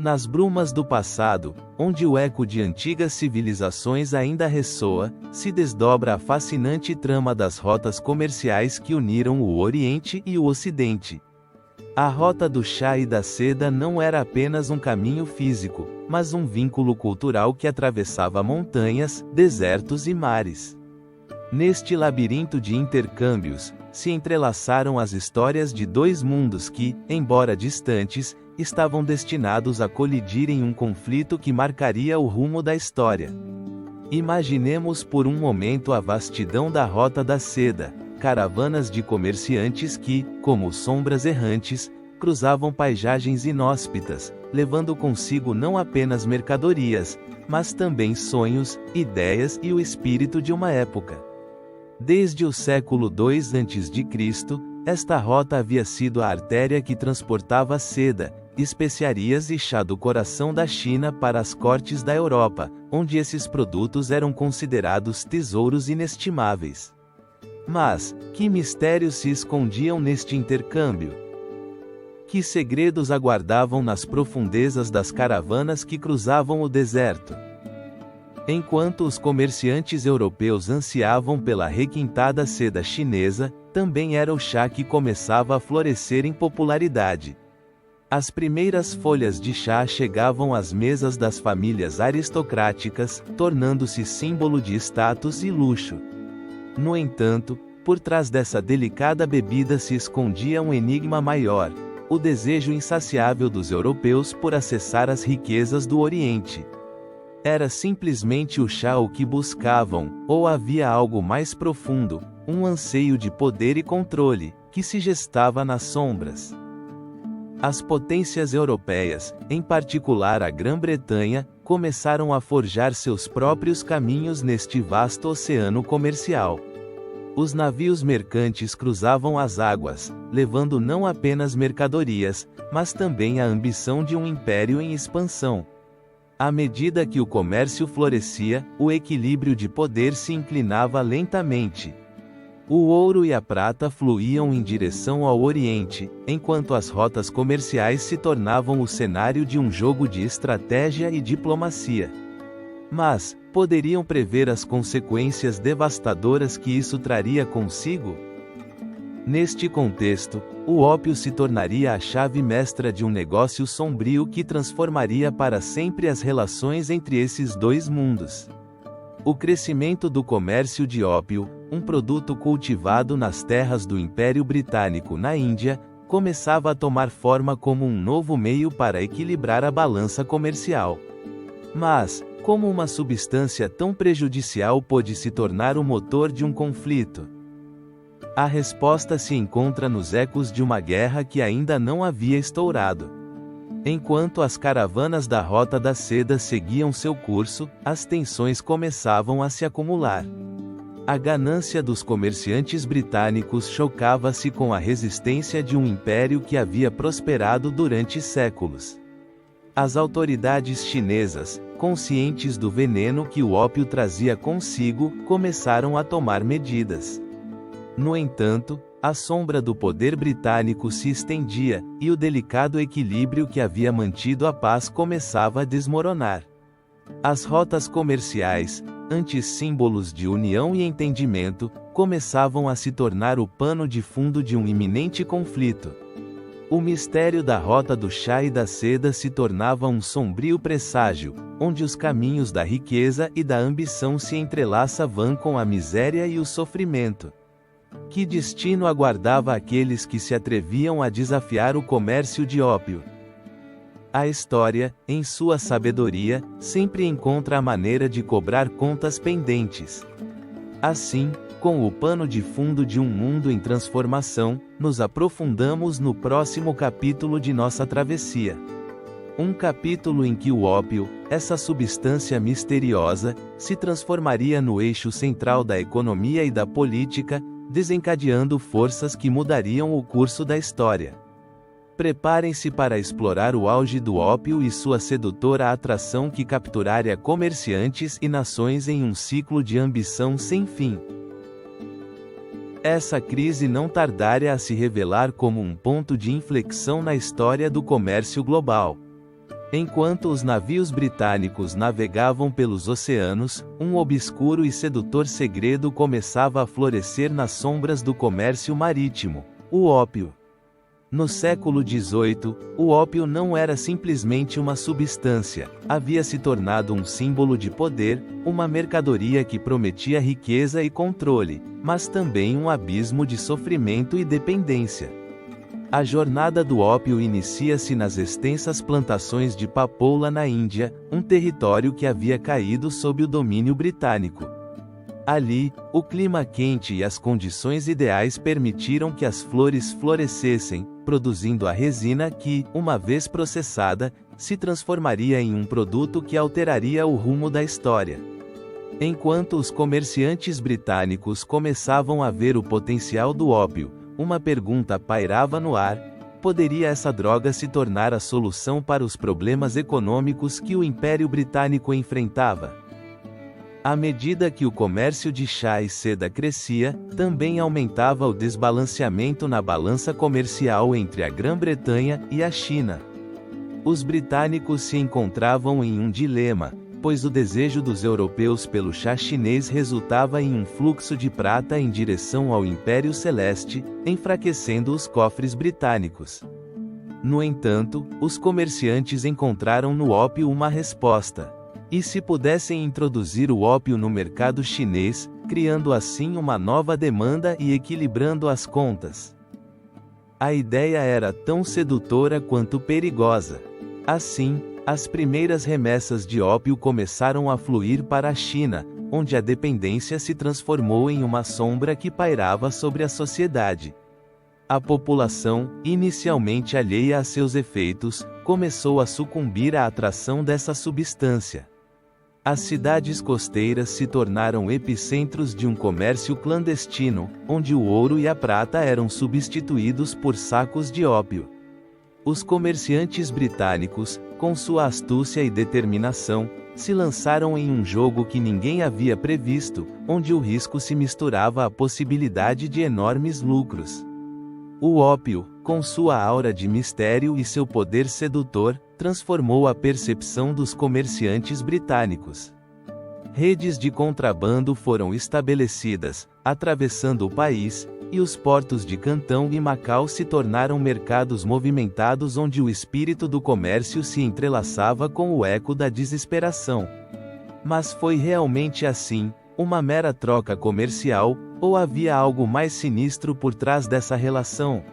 Nas brumas do passado, onde o eco de antigas civilizações ainda ressoa, se desdobra a fascinante trama das rotas comerciais que uniram o Oriente e o Ocidente. A rota do chá e da seda não era apenas um caminho físico, mas um vínculo cultural que atravessava montanhas, desertos e mares. Neste labirinto de intercâmbios, se entrelaçaram as histórias de dois mundos que, embora distantes, estavam destinados a colidir em um conflito que marcaria o rumo da história. Imaginemos por um momento a vastidão da Rota da Seda, caravanas de comerciantes que, como sombras errantes, cruzavam paisagens inóspitas, levando consigo não apenas mercadorias, mas também sonhos, ideias e o espírito de uma época. Desde o século II a.C., esta rota havia sido a artéria que transportava seda, especiarias e chá do coração da China para as cortes da Europa, onde esses produtos eram considerados tesouros inestimáveis. Mas, que mistérios se escondiam neste intercâmbio? Que segredos aguardavam nas profundezas das caravanas que cruzavam o deserto? Enquanto os comerciantes europeus ansiavam pela requintada seda chinesa, também era o chá que começava a florescer em popularidade. As primeiras folhas de chá chegavam às mesas das famílias aristocráticas, tornando-se símbolo de status e luxo. No entanto, por trás dessa delicada bebida se escondia um enigma maior: o desejo insaciável dos europeus por acessar as riquezas do Oriente. Era simplesmente o chá o que buscavam, ou havia algo mais profundo, um anseio de poder e controle, que se gestava nas sombras? As potências europeias, em particular a Grã-Bretanha, começaram a forjar seus próprios caminhos neste vasto oceano comercial. Os navios mercantes cruzavam as águas, levando não apenas mercadorias, mas também a ambição de um império em expansão. À medida que o comércio florescia, o equilíbrio de poder se inclinava lentamente. O ouro e a prata fluíam em direção ao Oriente, enquanto as rotas comerciais se tornavam o cenário de um jogo de estratégia e diplomacia. Mas, poderiam prever as consequências devastadoras que isso traria consigo? Neste contexto, o ópio se tornaria a chave mestra de um negócio sombrio que transformaria para sempre as relações entre esses dois mundos. O crescimento do comércio de ópio, um produto cultivado nas terras do Império Britânico na Índia, começava a tomar forma como um novo meio para equilibrar a balança comercial. Mas, como uma substância tão prejudicial pôde se tornar o motor de um conflito? A resposta se encontra nos ecos de uma guerra que ainda não havia estourado. Enquanto as caravanas da Rota da Seda seguiam seu curso, as tensões começavam a se acumular. A ganância dos comerciantes britânicos chocava-se com a resistência de um império que havia prosperado durante séculos. As autoridades chinesas, conscientes do veneno que o ópio trazia consigo, começaram a tomar medidas. No entanto, a sombra do poder britânico se estendia, e o delicado equilíbrio que havia mantido a paz começava a desmoronar. As rotas comerciais, antes símbolos de união e entendimento, começavam a se tornar o pano de fundo de um iminente conflito. O mistério da Rota do Chá e da Seda se tornava um sombrio presságio, onde os caminhos da riqueza e da ambição se entrelaçavam com a miséria e o sofrimento. Que destino aguardava aqueles que se atreviam a desafiar o comércio de ópio? A história, em sua sabedoria, sempre encontra a maneira de cobrar contas pendentes. Assim, com o pano de fundo de um mundo em transformação, nos aprofundamos no próximo capítulo de nossa travessia. Um capítulo em que o ópio, essa substância misteriosa, se transformaria no eixo central da economia e da política, desencadeando forças que mudariam o curso da história. Preparem-se para explorar o auge do ópio e sua sedutora atração que capturaria comerciantes e nações em um ciclo de ambição sem fim. Essa crise não tardaria a se revelar como um ponto de inflexão na história do comércio global. Enquanto os navios britânicos navegavam pelos oceanos, um obscuro e sedutor segredo começava a florescer nas sombras do comércio marítimo: o ópio. No século XVIII, o ópio não era simplesmente uma substância, havia se tornado um símbolo de poder, uma mercadoria que prometia riqueza e controle, mas também um abismo de sofrimento e dependência. A jornada do ópio inicia-se nas extensas plantações de papoula na Índia, um território que havia caído sob o domínio britânico. Ali, o clima quente e as condições ideais permitiram que as flores florescessem, produzindo a resina que, uma vez processada, se transformaria em um produto que alteraria o rumo da história. Enquanto os comerciantes britânicos começavam a ver o potencial do ópio, uma pergunta pairava no ar: poderia essa droga se tornar a solução para os problemas econômicos que o Império Britânico enfrentava? À medida que o comércio de chá e seda crescia, também aumentava o desbalanceamento na balança comercial entre a Grã-Bretanha e a China. Os britânicos se encontravam em um dilema, pois o desejo dos europeus pelo chá chinês resultava em um fluxo de prata em direção ao Império Celeste, enfraquecendo os cofres britânicos. No entanto, os comerciantes encontraram no ópio uma resposta. E se pudessem introduzir o ópio no mercado chinês, criando assim uma nova demanda e equilibrando as contas? A ideia era tão sedutora quanto perigosa. Assim, as primeiras remessas de ópio começaram a fluir para a China, onde a dependência se transformou em uma sombra que pairava sobre a sociedade. A população, inicialmente alheia a seus efeitos, começou a sucumbir à atração dessa substância. As cidades costeiras se tornaram epicentros de um comércio clandestino, onde o ouro e a prata eram substituídos por sacos de ópio. Os comerciantes britânicos, com sua astúcia e determinação, se lançaram em um jogo que ninguém havia previsto, onde o risco se misturava à possibilidade de enormes lucros. O ópio, com sua aura de mistério e seu poder sedutor, transformou a percepção dos comerciantes britânicos. Redes de contrabando foram estabelecidas, atravessando o país, e os portos de Cantão e Macau se tornaram mercados movimentados onde o espírito do comércio se entrelaçava com o eco da desesperação. Mas foi realmente assim, uma mera troca comercial, ou havia algo mais sinistro por trás dessa relação?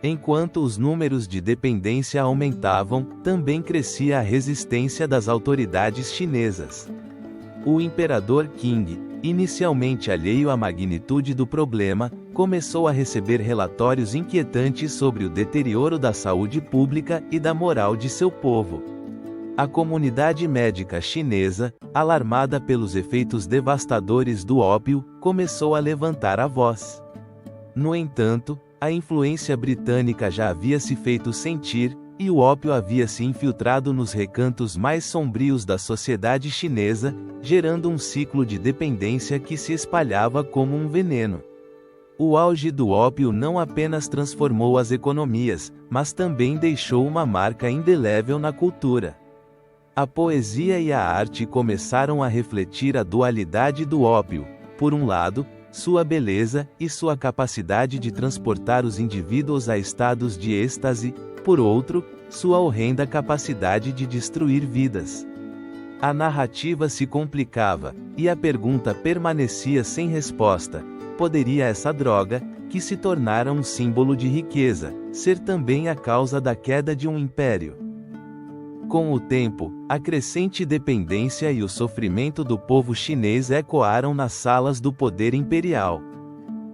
Enquanto os números de dependência aumentavam, também crescia a resistência das autoridades chinesas. O imperador Qing, inicialmente alheio à magnitude do problema, começou a receber relatórios inquietantes sobre o deterioro da saúde pública e da moral de seu povo. A comunidade médica chinesa, alarmada pelos efeitos devastadores do ópio, começou a levantar a voz. No entanto, a influência britânica já havia se feito sentir, e o ópio havia se infiltrado nos recantos mais sombrios da sociedade chinesa, gerando um ciclo de dependência que se espalhava como um veneno. O auge do ópio não apenas transformou as economias, mas também deixou uma marca indelével na cultura. A poesia e a arte começaram a refletir a dualidade do ópio: por um lado, sua beleza e sua capacidade de transportar os indivíduos a estados de êxtase, por outro, sua horrenda capacidade de destruir vidas. A narrativa se complicava, e a pergunta permanecia sem resposta: poderia essa droga, que se tornara um símbolo de riqueza, ser também a causa da queda de um império? Com o tempo, a crescente dependência e o sofrimento do povo chinês ecoaram nas salas do poder imperial.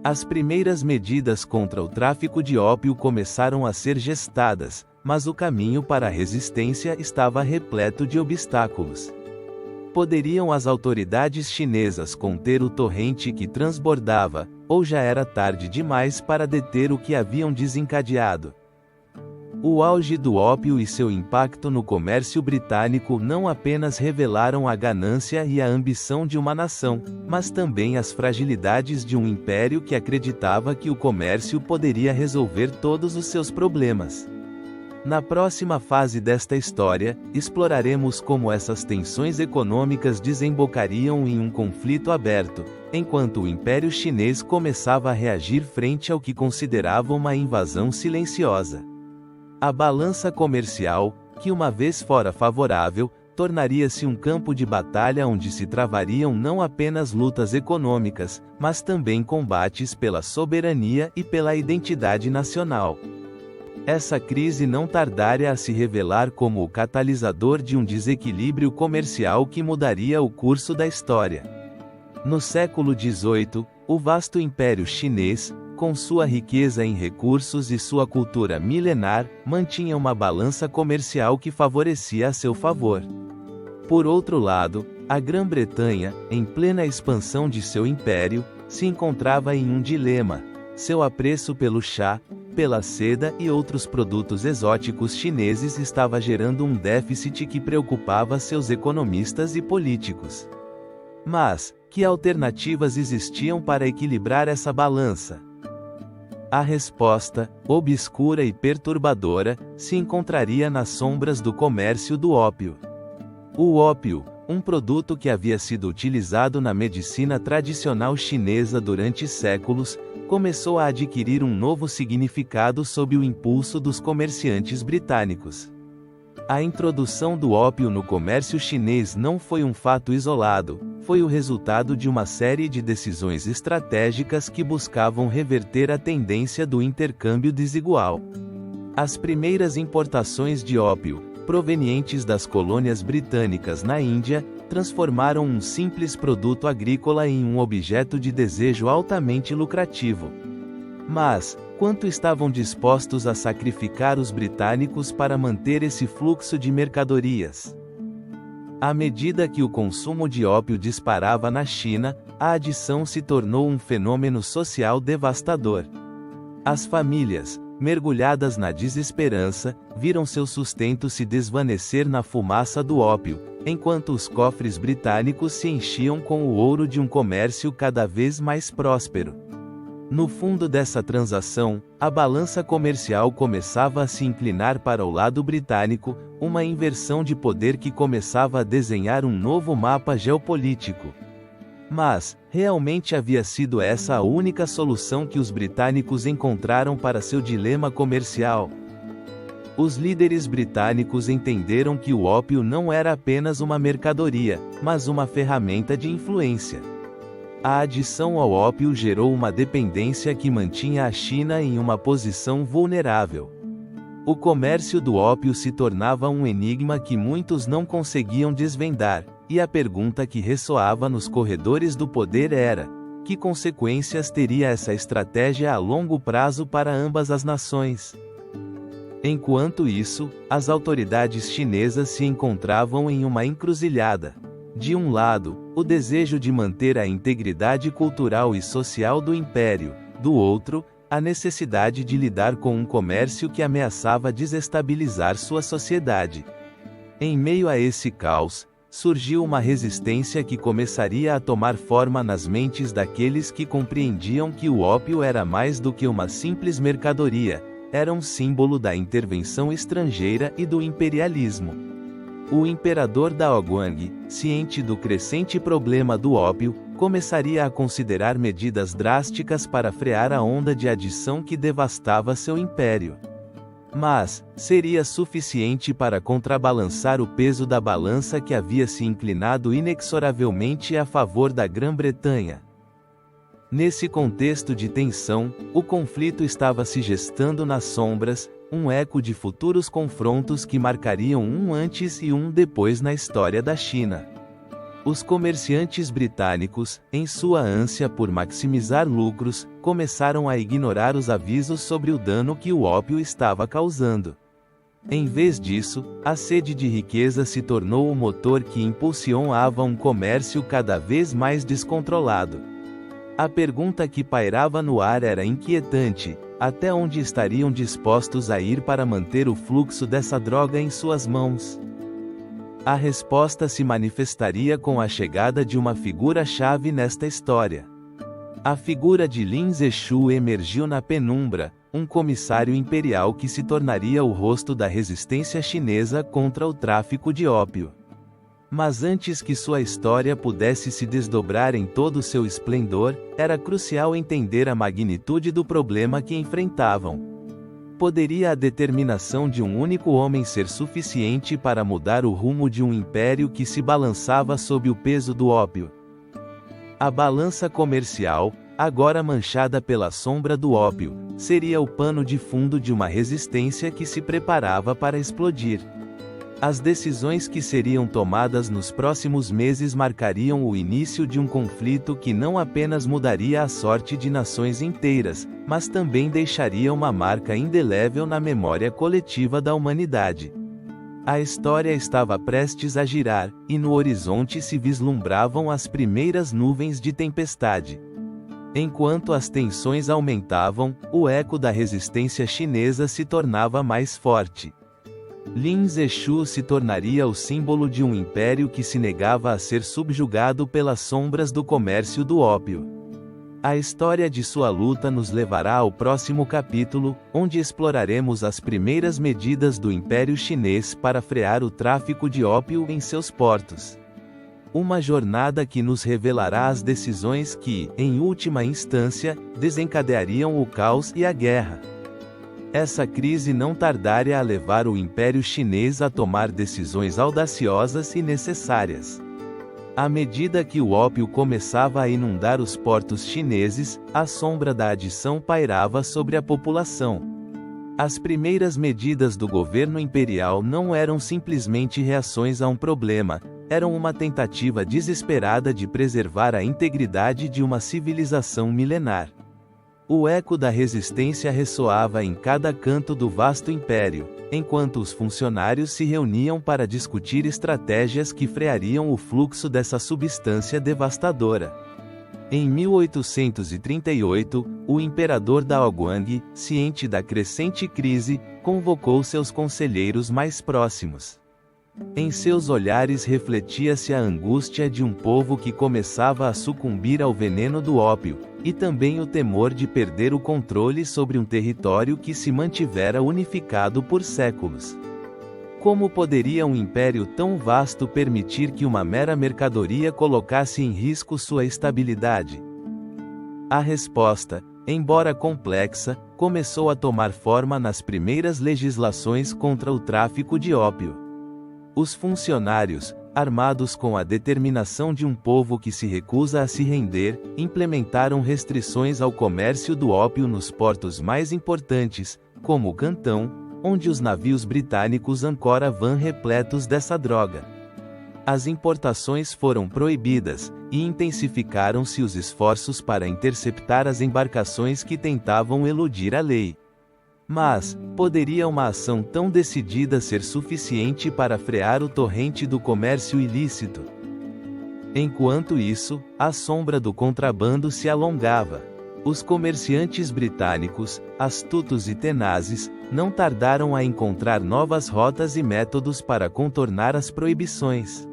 As primeiras medidas contra o tráfico de ópio começaram a ser gestadas, mas o caminho para a resistência estava repleto de obstáculos. Poderiam as autoridades chinesas conter o torrente que transbordava, ou já era tarde demais para deter o que haviam desencadeado? O auge do ópio e seu impacto no comércio britânico não apenas revelaram a ganância e a ambição de uma nação, mas também as fragilidades de um império que acreditava que o comércio poderia resolver todos os seus problemas. Na próxima fase desta história, exploraremos como essas tensões econômicas desembocariam em um conflito aberto, enquanto o Império Chinês começava a reagir frente ao que considerava uma invasão silenciosa. A balança comercial, que uma vez fora favorável, tornaria-se um campo de batalha onde se travariam não apenas lutas econômicas, mas também combates pela soberania e pela identidade nacional. Essa crise não tardaria a se revelar como o catalisador de um desequilíbrio comercial que mudaria o curso da história. No século XVIII, o vasto Império Chinês, com sua riqueza em recursos e sua cultura milenar, mantinha uma balança comercial que favorecia a seu favor. Por outro lado, a Grã-Bretanha, em plena expansão de seu império, se encontrava em um dilema: seu apreço pelo chá, pela seda e outros produtos exóticos chineses estava gerando um déficit que preocupava seus economistas e políticos. Mas, que alternativas existiam para equilibrar essa balança? A resposta, obscura e perturbadora, se encontraria nas sombras do comércio do ópio. O ópio, um produto que havia sido utilizado na medicina tradicional chinesa durante séculos, começou a adquirir um novo significado sob o impulso dos comerciantes britânicos. A introdução do ópio no comércio chinês não foi um fato isolado, foi o resultado de uma série de decisões estratégicas que buscavam reverter a tendência do intercâmbio desigual. As primeiras importações de ópio, provenientes das colônias britânicas na Índia, transformaram um simples produto agrícola em um objeto de desejo altamente lucrativo. Mas, quanto estavam dispostos a sacrificar os britânicos para manter esse fluxo de mercadorias? À medida que o consumo de ópio disparava na China, a adição se tornou um fenômeno social devastador. As famílias, mergulhadas na desesperança, viram seu sustento se desvanecer na fumaça do ópio, enquanto os cofres britânicos se enchiam com o ouro de um comércio cada vez mais próspero. No fundo dessa transação, a balança comercial começava a se inclinar para o lado britânico, uma inversão de poder que começava a desenhar um novo mapa geopolítico. Mas, realmente havia sido essa a única solução que os britânicos encontraram para seu dilema comercial? Os líderes britânicos entenderam que o ópio não era apenas uma mercadoria, mas uma ferramenta de influência. A adição ao ópio gerou uma dependência que mantinha a China em uma posição vulnerável. O comércio do ópio se tornava um enigma que muitos não conseguiam desvendar, e a pergunta que ressoava nos corredores do poder era: que consequências teria essa estratégia a longo prazo para ambas as nações? Enquanto isso, as autoridades chinesas se encontravam em uma encruzilhada. De um lado, o desejo de manter a integridade cultural e social do império, do outro, a necessidade de lidar com um comércio que ameaçava desestabilizar sua sociedade. Em meio a esse caos, surgiu uma resistência que começaria a tomar forma nas mentes daqueles que compreendiam que o ópio era mais do que uma simples mercadoria, era um símbolo da intervenção estrangeira e do imperialismo. O imperador Daoguang, ciente do crescente problema do ópio, começaria a considerar medidas drásticas para frear a onda de adição que devastava seu império. Mas, seria suficiente para contrabalançar o peso da balança que havia se inclinado inexoravelmente a favor da Grã-Bretanha. Nesse contexto de tensão, o conflito estava se gestando nas sombras, um eco de futuros confrontos que marcariam um antes e um depois na história da China. Os comerciantes britânicos, em sua ânsia por maximizar lucros, começaram a ignorar os avisos sobre o dano que o ópio estava causando. Em vez disso, a sede de riqueza se tornou o motor que impulsionava um comércio cada vez mais descontrolado. A pergunta que pairava no ar era inquietante: até onde estariam dispostos a ir para manter o fluxo dessa droga em suas mãos? A resposta se manifestaria com a chegada de uma figura-chave nesta história. A figura de Lin Zexu emergiu na penumbra, um comissário imperial que se tornaria o rosto da resistência chinesa contra o tráfico de ópio. Mas antes que sua história pudesse se desdobrar em todo o seu esplendor, era crucial entender a magnitude do problema que enfrentavam. Poderia a determinação de um único homem ser suficiente para mudar o rumo de um império que se balançava sob o peso do ópio? A balança comercial, agora manchada pela sombra do ópio, seria o pano de fundo de uma resistência que se preparava para explodir. As decisões que seriam tomadas nos próximos meses marcariam o início de um conflito que não apenas mudaria a sorte de nações inteiras, mas também deixaria uma marca indelével na memória coletiva da humanidade. A história estava prestes a girar, e no horizonte se vislumbravam as primeiras nuvens de tempestade. Enquanto as tensões aumentavam, o eco da resistência chinesa se tornava mais forte. Lin Zexu se tornaria o símbolo de um império que se negava a ser subjugado pelas sombras do comércio do ópio. A história de sua luta nos levará ao próximo capítulo, onde exploraremos as primeiras medidas do Império Chinês para frear o tráfico de ópio em seus portos. Uma jornada que nos revelará as decisões que, em última instância, desencadeariam o caos e a guerra. Essa crise não tardaria a levar o Império Chinês a tomar decisões audaciosas e necessárias. À medida que o ópio começava a inundar os portos chineses, a sombra da adição pairava sobre a população. As primeiras medidas do governo imperial não eram simplesmente reações a um problema, eram uma tentativa desesperada de preservar a integridade de uma civilização milenar. O eco da resistência ressoava em cada canto do vasto império, enquanto os funcionários se reuniam para discutir estratégias que freariam o fluxo dessa substância devastadora. Em 1838, o imperador Daoguang, ciente da crescente crise, convocou seus conselheiros mais próximos. Em seus olhares refletia-se a angústia de um povo que começava a sucumbir ao veneno do ópio, e também o temor de perder o controle sobre um território que se mantivera unificado por séculos. Como poderia um império tão vasto permitir que uma mera mercadoria colocasse em risco sua estabilidade? A resposta, embora complexa, começou a tomar forma nas primeiras legislações contra o tráfico de ópio. Os funcionários, armados com a determinação de um povo que se recusa a se render, implementaram restrições ao comércio do ópio nos portos mais importantes, como Cantão, onde os navios britânicos ancoravam repletos dessa droga. As importações foram proibidas, e intensificaram-se os esforços para interceptar as embarcações que tentavam eludir a lei. Mas, poderia uma ação tão decidida ser suficiente para frear o torrente do comércio ilícito? Enquanto isso, a sombra do contrabando se alongava. Os comerciantes britânicos, astutos e tenazes, não tardaram a encontrar novas rotas e métodos para contornar as proibições.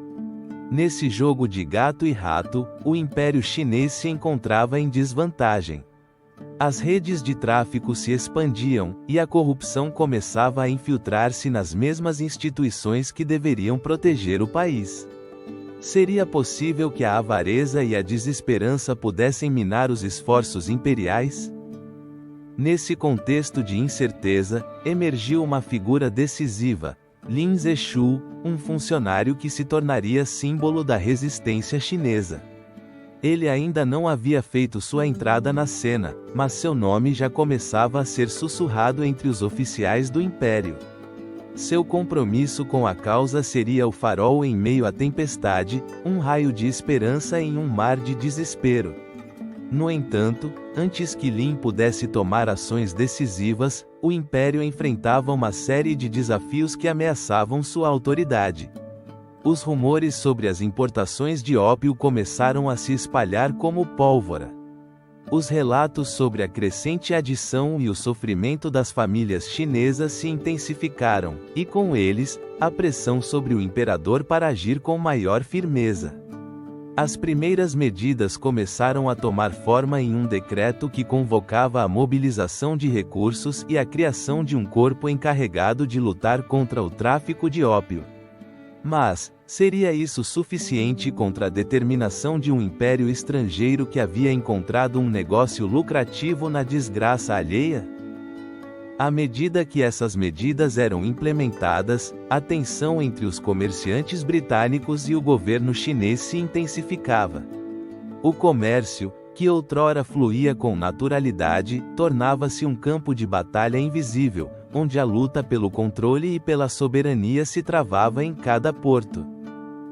Nesse jogo de gato e rato, o Império Chinês se encontrava em desvantagem. As redes de tráfico se expandiam, e a corrupção começava a infiltrar-se nas mesmas instituições que deveriam proteger o país. Seria possível que a avareza e a desesperança pudessem minar os esforços imperiais? Nesse contexto de incerteza, emergiu uma figura decisiva, Lin Zexu, um funcionário que se tornaria símbolo da resistência chinesa. Ele ainda não havia feito sua entrada na cena, mas seu nome já começava a ser sussurrado entre os oficiais do império. Seu compromisso com a causa seria o farol em meio à tempestade, um raio de esperança em um mar de desespero. No entanto, antes que Lin pudesse tomar ações decisivas, o império enfrentava uma série de desafios que ameaçavam sua autoridade. Os rumores sobre as importações de ópio começaram a se espalhar como pólvora. Os relatos sobre a crescente adição e o sofrimento das famílias chinesas se intensificaram, e com eles, a pressão sobre o imperador para agir com maior firmeza. As primeiras medidas começaram a tomar forma em um decreto que convocava a mobilização de recursos e a criação de um corpo encarregado de lutar contra o tráfico de ópio. Mas, seria isso suficiente contra a determinação de um império estrangeiro que havia encontrado um negócio lucrativo na desgraça alheia? À medida que essas medidas eram implementadas, a tensão entre os comerciantes britânicos e o governo chinês se intensificava. O comércio, que outrora fluía com naturalidade, tornava-se um campo de batalha invisível, onde a luta pelo controle e pela soberania se travava em cada porto.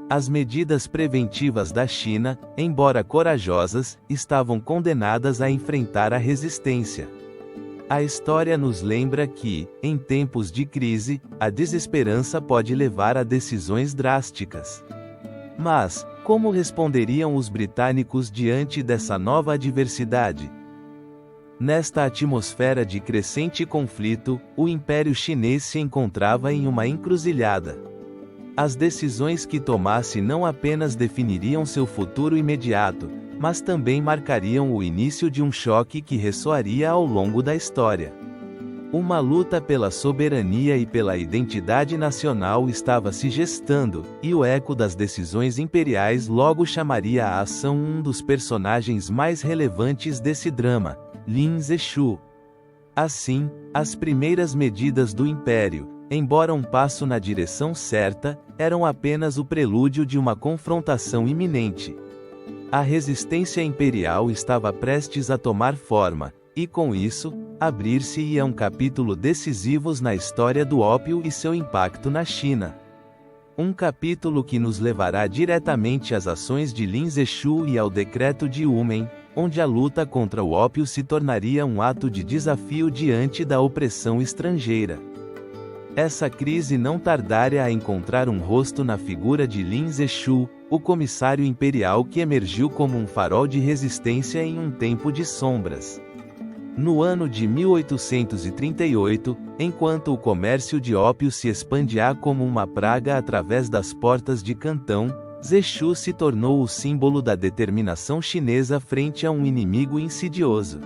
As medidas preventivas da China, embora corajosas, estavam condenadas a enfrentar a resistência. A história nos lembra que, em tempos de crise, a desesperança pode levar a decisões drásticas. Mas, como responderiam os britânicos diante dessa nova adversidade? Nesta atmosfera de crescente conflito, o Império Chinês se encontrava em uma encruzilhada. As decisões que tomasse não apenas definiriam seu futuro imediato, mas também marcariam o início de um choque que ressoaria ao longo da história. Uma luta pela soberania e pela identidade nacional estava se gestando, e o eco das decisões imperiais logo chamaria à ação um dos personagens mais relevantes desse drama, Lin Zexu. Assim, as primeiras medidas do Império, embora um passo na direção certa, eram apenas o prelúdio de uma confrontação iminente. A resistência imperial estava prestes a tomar forma, e com isso, abrir-se-ia um capítulo decisivo na história do ópio e seu impacto na China. Um capítulo que nos levará diretamente às ações de Lin Zexu e ao decreto de Yumen, onde a luta contra o ópio se tornaria um ato de desafio diante da opressão estrangeira. Essa crise não tardaria a encontrar um rosto na figura de Lin Zexu, o comissário imperial que emergiu como um farol de resistência em um tempo de sombras. No ano de 1838, enquanto o comércio de ópio se expandia como uma praga através das portas de Cantão, Zexu se tornou o símbolo da determinação chinesa frente a um inimigo insidioso.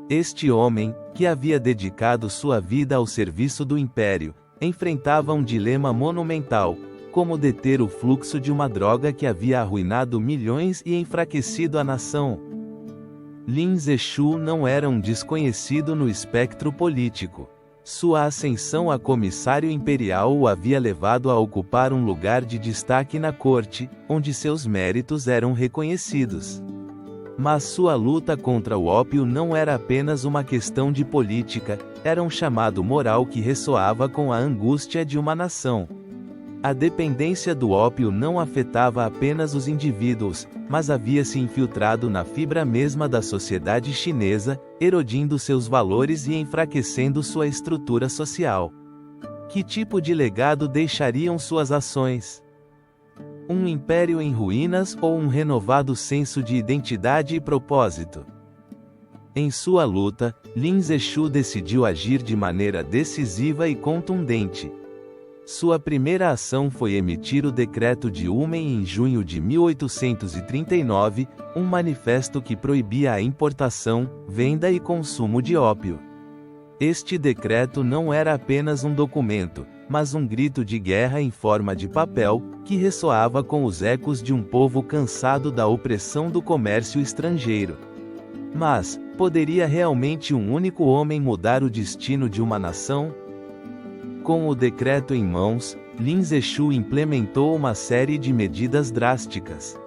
Este homem, que havia dedicado sua vida ao serviço do império, enfrentava um dilema monumental: como deter o fluxo de uma droga que havia arruinado milhões e enfraquecido a nação. Lin Zexu não era um desconhecido no espectro político. Sua ascensão a comissário imperial o havia levado a ocupar um lugar de destaque na corte, onde seus méritos eram reconhecidos. Mas sua luta contra o ópio não era apenas uma questão de política, era um chamado moral que ressoava com a angústia de uma nação. A dependência do ópio não afetava apenas os indivíduos, mas havia se infiltrado na fibra mesma da sociedade chinesa, erodindo seus valores e enfraquecendo sua estrutura social. Que tipo de legado deixariam suas ações? Um império em ruínas ou um renovado senso de identidade e propósito? Em sua luta, Lin Zexu decidiu agir de maneira decisiva e contundente. Sua primeira ação foi emitir o Decreto de Yumen em junho de 1839, um manifesto que proibia a importação, venda e consumo de ópio. Este decreto não era apenas um documento, mas um grito de guerra em forma de papel, que ressoava com os ecos de um povo cansado da opressão do comércio estrangeiro. Mas, poderia realmente um único homem mudar o destino de uma nação? Com o decreto em mãos, Lin Zexu implementou uma série de medidas drásticas.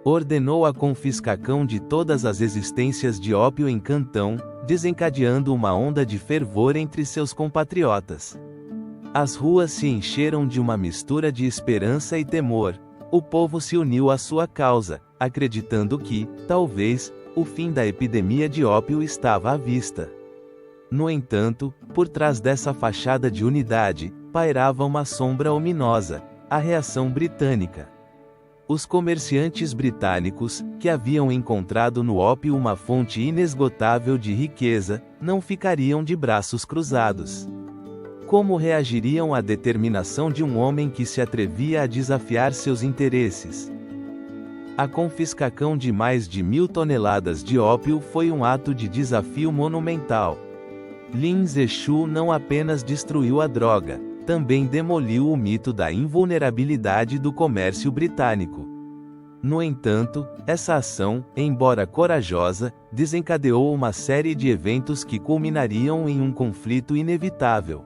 Ordenou a confiscação de todas as existências de ópio em Cantão, desencadeando uma onda de fervor entre seus compatriotas. As ruas se encheram de uma mistura de esperança e temor. O povo se uniu à sua causa, acreditando que, talvez, o fim da epidemia de ópio estava à vista. No entanto, por trás dessa fachada de unidade, pairava uma sombra ominosa: a reação britânica. Os comerciantes britânicos, que haviam encontrado no ópio uma fonte inesgotável de riqueza, não ficariam de braços cruzados. Como reagiriam à determinação de um homem que se atrevia a desafiar seus interesses? A confiscação de mais de 1.000 toneladas de ópio foi um ato de desafio monumental. Lin Zexu não apenas destruiu a droga, também demoliu o mito da invulnerabilidade do comércio britânico. No entanto, essa ação, embora corajosa, desencadeou uma série de eventos que culminariam em um conflito inevitável.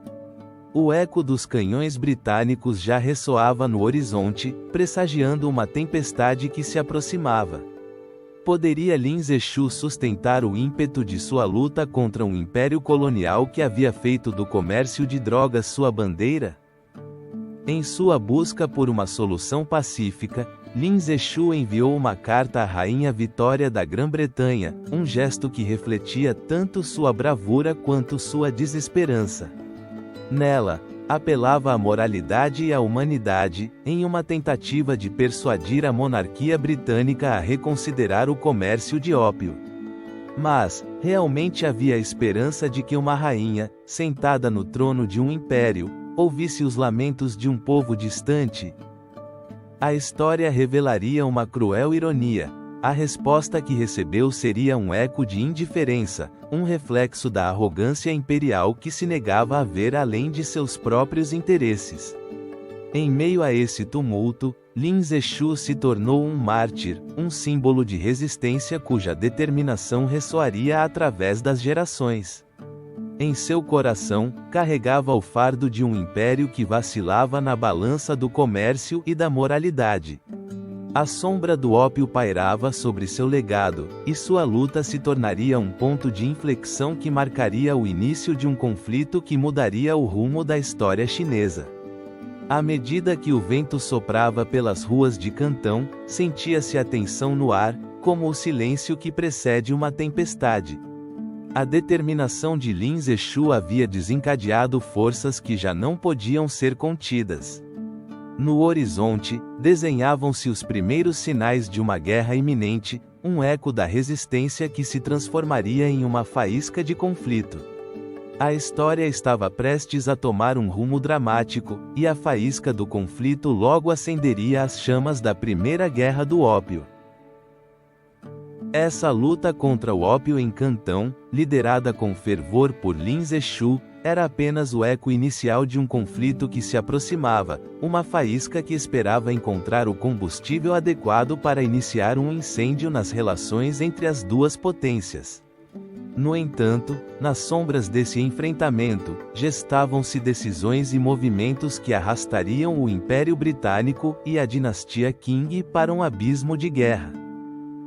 O eco dos canhões britânicos já ressoava no horizonte, pressagiando uma tempestade que se aproximava. Poderia Lin Zexu sustentar o ímpeto de sua luta contra um império colonial que havia feito do comércio de drogas sua bandeira? Em sua busca por uma solução pacífica, Lin Zexu enviou uma carta à Rainha Vitória da Grã-Bretanha, um gesto que refletia tanto sua bravura quanto sua desesperança. Nela, apelava à moralidade e à humanidade, em uma tentativa de persuadir a monarquia britânica a reconsiderar o comércio de ópio. Mas, realmente havia esperança de que uma rainha, sentada no trono de um império, ouvisse os lamentos de um povo distante? A história revelaria uma cruel ironia. A resposta que recebeu seria um eco de indiferença, um reflexo da arrogância imperial que se negava a ver além de seus próprios interesses. Em meio a esse tumulto, Lin Zexu se tornou um mártir, um símbolo de resistência cuja determinação ressoaria através das gerações. Em seu coração, carregava o fardo de um império que vacilava na balança do comércio e da moralidade. A sombra do ópio pairava sobre seu legado, e sua luta se tornaria um ponto de inflexão que marcaria o início de um conflito que mudaria o rumo da história chinesa. À medida que o vento soprava pelas ruas de Cantão, sentia-se a tensão no ar, como o silêncio que precede uma tempestade. A determinação de Lin Zexu havia desencadeado forças que já não podiam ser contidas. No horizonte, desenhavam-se os primeiros sinais de uma guerra iminente, um eco da resistência que se transformaria em uma faísca de conflito. A história estava prestes a tomar um rumo dramático, e a faísca do conflito logo acenderia as chamas da Primeira Guerra do Ópio. Essa luta contra o ópio em Cantão, liderada com fervor por Lin Zexu, era apenas o eco inicial de um conflito que se aproximava, uma faísca que esperava encontrar o combustível adequado para iniciar um incêndio nas relações entre as duas potências. No entanto, nas sombras desse enfrentamento, gestavam-se decisões e movimentos que arrastariam o Império Britânico e a dinastia Qing para um abismo de guerra.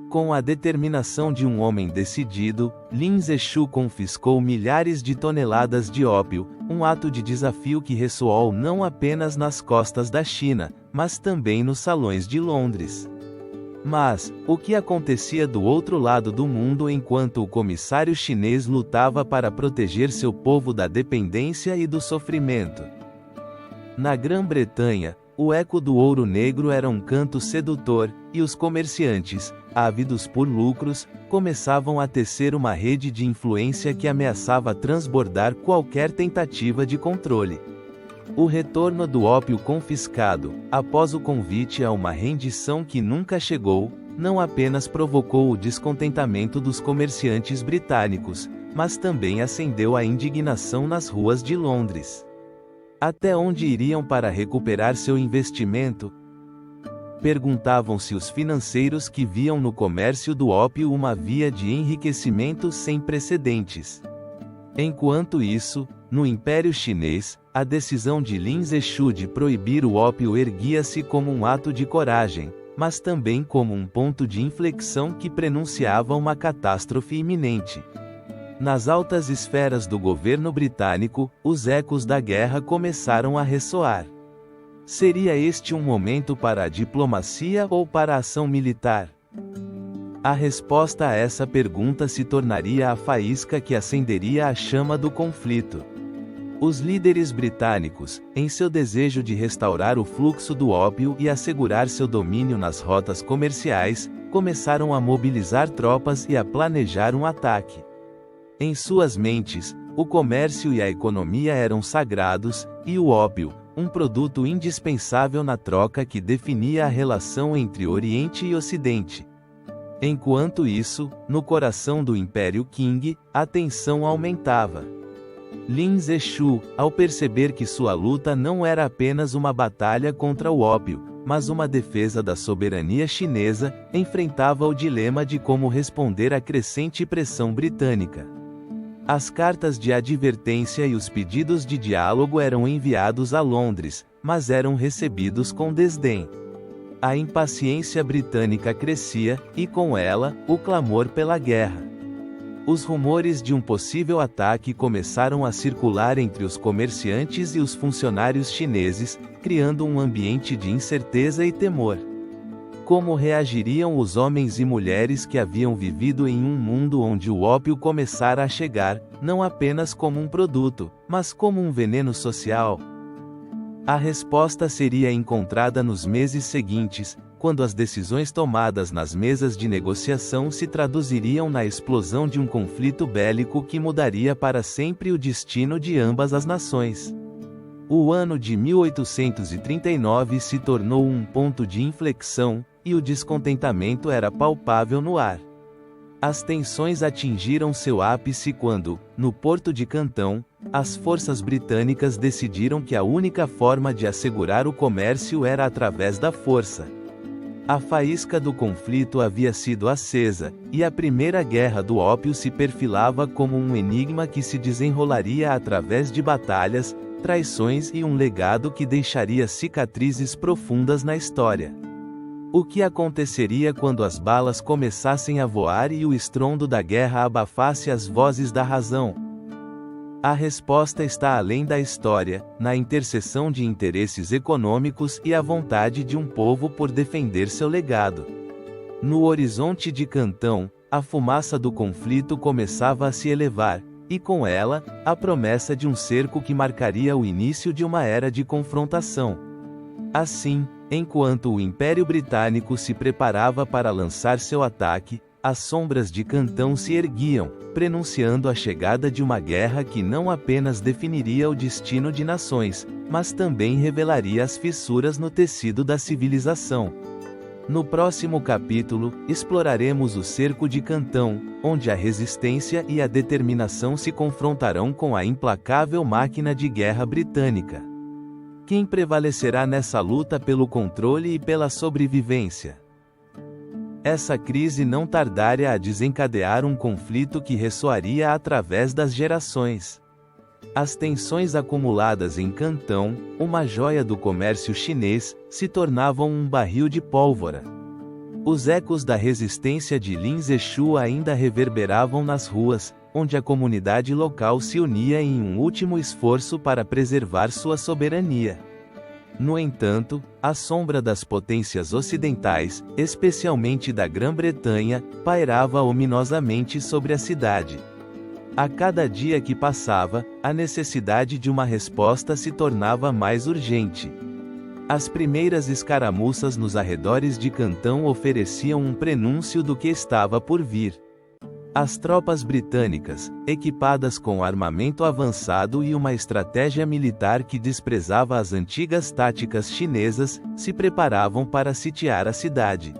Com a determinação de um homem decidido, Lin Zexu confiscou milhares de toneladas de ópio, um ato de desafio que ressoou não apenas nas costas da China, mas também nos salões de Londres. Mas, o que acontecia do outro lado do mundo enquanto o comissário chinês lutava para proteger seu povo da dependência e do sofrimento? Na Grã-Bretanha, o eco do ouro negro era um canto sedutor, e os comerciantes, ávidos por lucros, começavam a tecer uma rede de influência que ameaçava transbordar qualquer tentativa de controle. O retorno do ópio confiscado, após o convite a uma rendição que nunca chegou, não apenas provocou o descontentamento dos comerciantes britânicos, mas também acendeu a indignação nas ruas de Londres. Até onde iriam para recuperar seu investimento? Perguntavam-se os financeiros que viam no comércio do ópio uma via de enriquecimento sem precedentes. Enquanto isso, no Império Chinês, a decisão de Lin Zexu de proibir o ópio erguia-se como um ato de coragem, mas também como um ponto de inflexão que prenunciava uma catástrofe iminente. Nas altas esferas do governo britânico, os ecos da guerra começaram a ressoar. Seria este um momento para a diplomacia ou para a ação militar? A resposta a essa pergunta se tornaria a faísca que acenderia a chama do conflito. Os líderes britânicos, em seu desejo de restaurar o fluxo do ópio e assegurar seu domínio nas rotas comerciais, começaram a mobilizar tropas e a planejar um ataque. Em suas mentes, O comércio e a economia eram sagrados, e o ópio, um produto indispensável na troca que definia a relação entre Oriente e Ocidente. Enquanto isso, no coração do Império Qing, a tensão aumentava. Lin Zexu, ao perceber que sua luta não era apenas uma batalha contra o ópio, mas uma defesa da soberania chinesa, enfrentava o dilema de como responder à crescente pressão britânica. As cartas de advertência e os pedidos de diálogo eram enviados a Londres, mas eram recebidos com desdém. A impaciência britânica crescia, e com ela, o clamor pela guerra. Os rumores de um possível ataque começaram a circular entre os comerciantes e os funcionários chineses, criando um ambiente de incerteza e temor. Como reagiriam os homens e mulheres que haviam vivido em um mundo onde o ópio começara a chegar, não apenas como um produto, mas como um veneno social? A resposta seria encontrada nos meses seguintes, quando as decisões tomadas nas mesas de negociação se traduziriam na explosão de um conflito bélico que mudaria para sempre o destino de ambas as nações. O ano de 1839 se tornou um ponto de inflexão, e o descontentamento era palpável no ar. As tensões atingiram seu ápice quando, no porto de Cantão, as forças britânicas decidiram que a única forma de assegurar o comércio era através da força. A faísca do conflito havia sido acesa, e a Primeira Guerra do Ópio se perfilava como um enigma que se desenrolaria através de batalhas, traições e um legado que deixaria cicatrizes profundas na história. O que aconteceria quando as balas começassem a voar e o estrondo da guerra abafasse as vozes da razão? A resposta está além da história, na interseção de interesses econômicos e a vontade de um povo por defender seu legado. No horizonte de Cantão, a fumaça do conflito começava a se elevar, e com ela, a promessa de um cerco que marcaria o início de uma era de confrontação. Assim, enquanto o Império Britânico se preparava para lançar seu ataque, as sombras de Cantão se erguiam, prenunciando a chegada de uma guerra que não apenas definiria o destino de nações, mas também revelaria as fissuras no tecido da civilização. No próximo capítulo, exploraremos o cerco de Cantão, onde a resistência e a determinação se confrontarão com a implacável máquina de guerra britânica. Quem prevalecerá nessa luta pelo controle e pela sobrevivência? Essa crise não tardaria a desencadear um conflito que ressoaria através das gerações. As tensões acumuladas em Cantão, uma joia do comércio chinês, se tornavam um barril de pólvora. Os ecos da resistência de Lin Zexu ainda reverberavam nas ruas, onde a comunidade local se unia em um último esforço para preservar sua soberania. No entanto, a sombra das potências ocidentais, especialmente da Grã-Bretanha, pairava ominosamente sobre a cidade. A cada dia que passava, a necessidade de uma resposta se tornava mais urgente. As primeiras escaramuças nos arredores de Cantão ofereciam um prenúncio do que estava por vir. As tropas britânicas, equipadas com armamento avançado e uma estratégia militar que desprezava as antigas táticas chinesas, se preparavam para sitiar a cidade.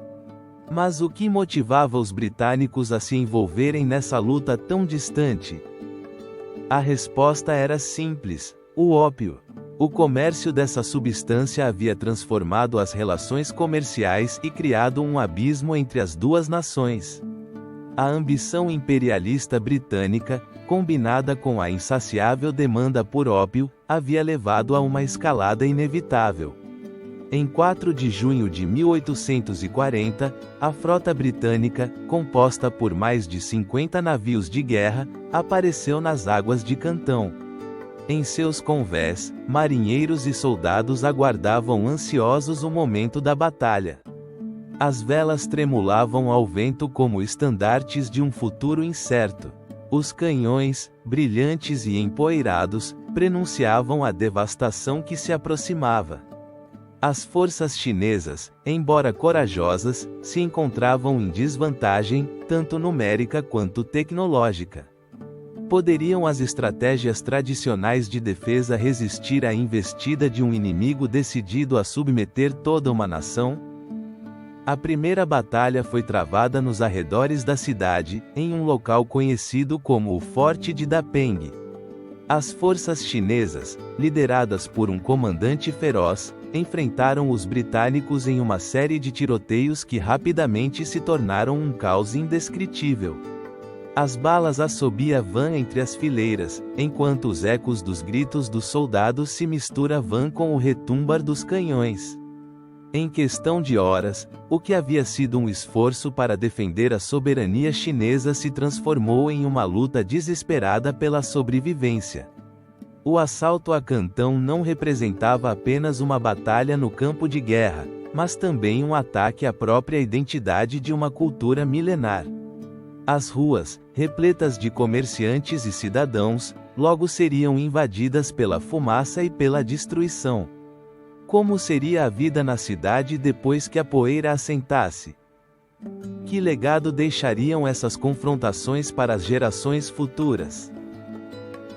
Mas o que motivava os britânicos a se envolverem nessa luta tão distante? A resposta era simples: o ópio. O comércio dessa substância havia transformado as relações comerciais e criado um abismo entre as duas nações. A ambição imperialista britânica, combinada com a insaciável demanda por ópio, havia levado a uma escalada inevitável. Em 4 de junho de 1840, a frota britânica, composta por mais de 50 navios de guerra, apareceu nas águas de Cantão. Em seus convés, marinheiros e soldados aguardavam ansiosos o momento da batalha. As velas tremulavam ao vento como estandartes de um futuro incerto. Os canhões, brilhantes e empoeirados, prenunciavam a devastação que se aproximava. As forças chinesas, embora corajosas, se encontravam em desvantagem, tanto numérica quanto tecnológica. Poderiam as estratégias tradicionais de defesa resistir à investida de um inimigo decidido a submeter toda uma nação? A primeira batalha foi travada nos arredores da cidade, em um local conhecido como o Forte de Dapeng. As forças chinesas, lideradas por um comandante feroz, enfrentaram os britânicos em uma série de tiroteios que rapidamente se tornaram um caos indescritível. As balas assobiavam entre as fileiras, enquanto os ecos dos gritos dos soldados se misturavam com o retumbar dos canhões. Em questão de horas, o que havia sido um esforço para defender a soberania chinesa se transformou em uma luta desesperada pela sobrevivência. O assalto a Cantão não representava apenas uma batalha no campo de guerra, mas também um ataque à própria identidade de uma cultura milenar. As ruas, repletas de comerciantes e cidadãos, logo seriam invadidas pela fumaça e pela destruição. Como seria a vida na cidade depois que a poeira assentasse? Que legado deixariam essas confrontações para as gerações futuras?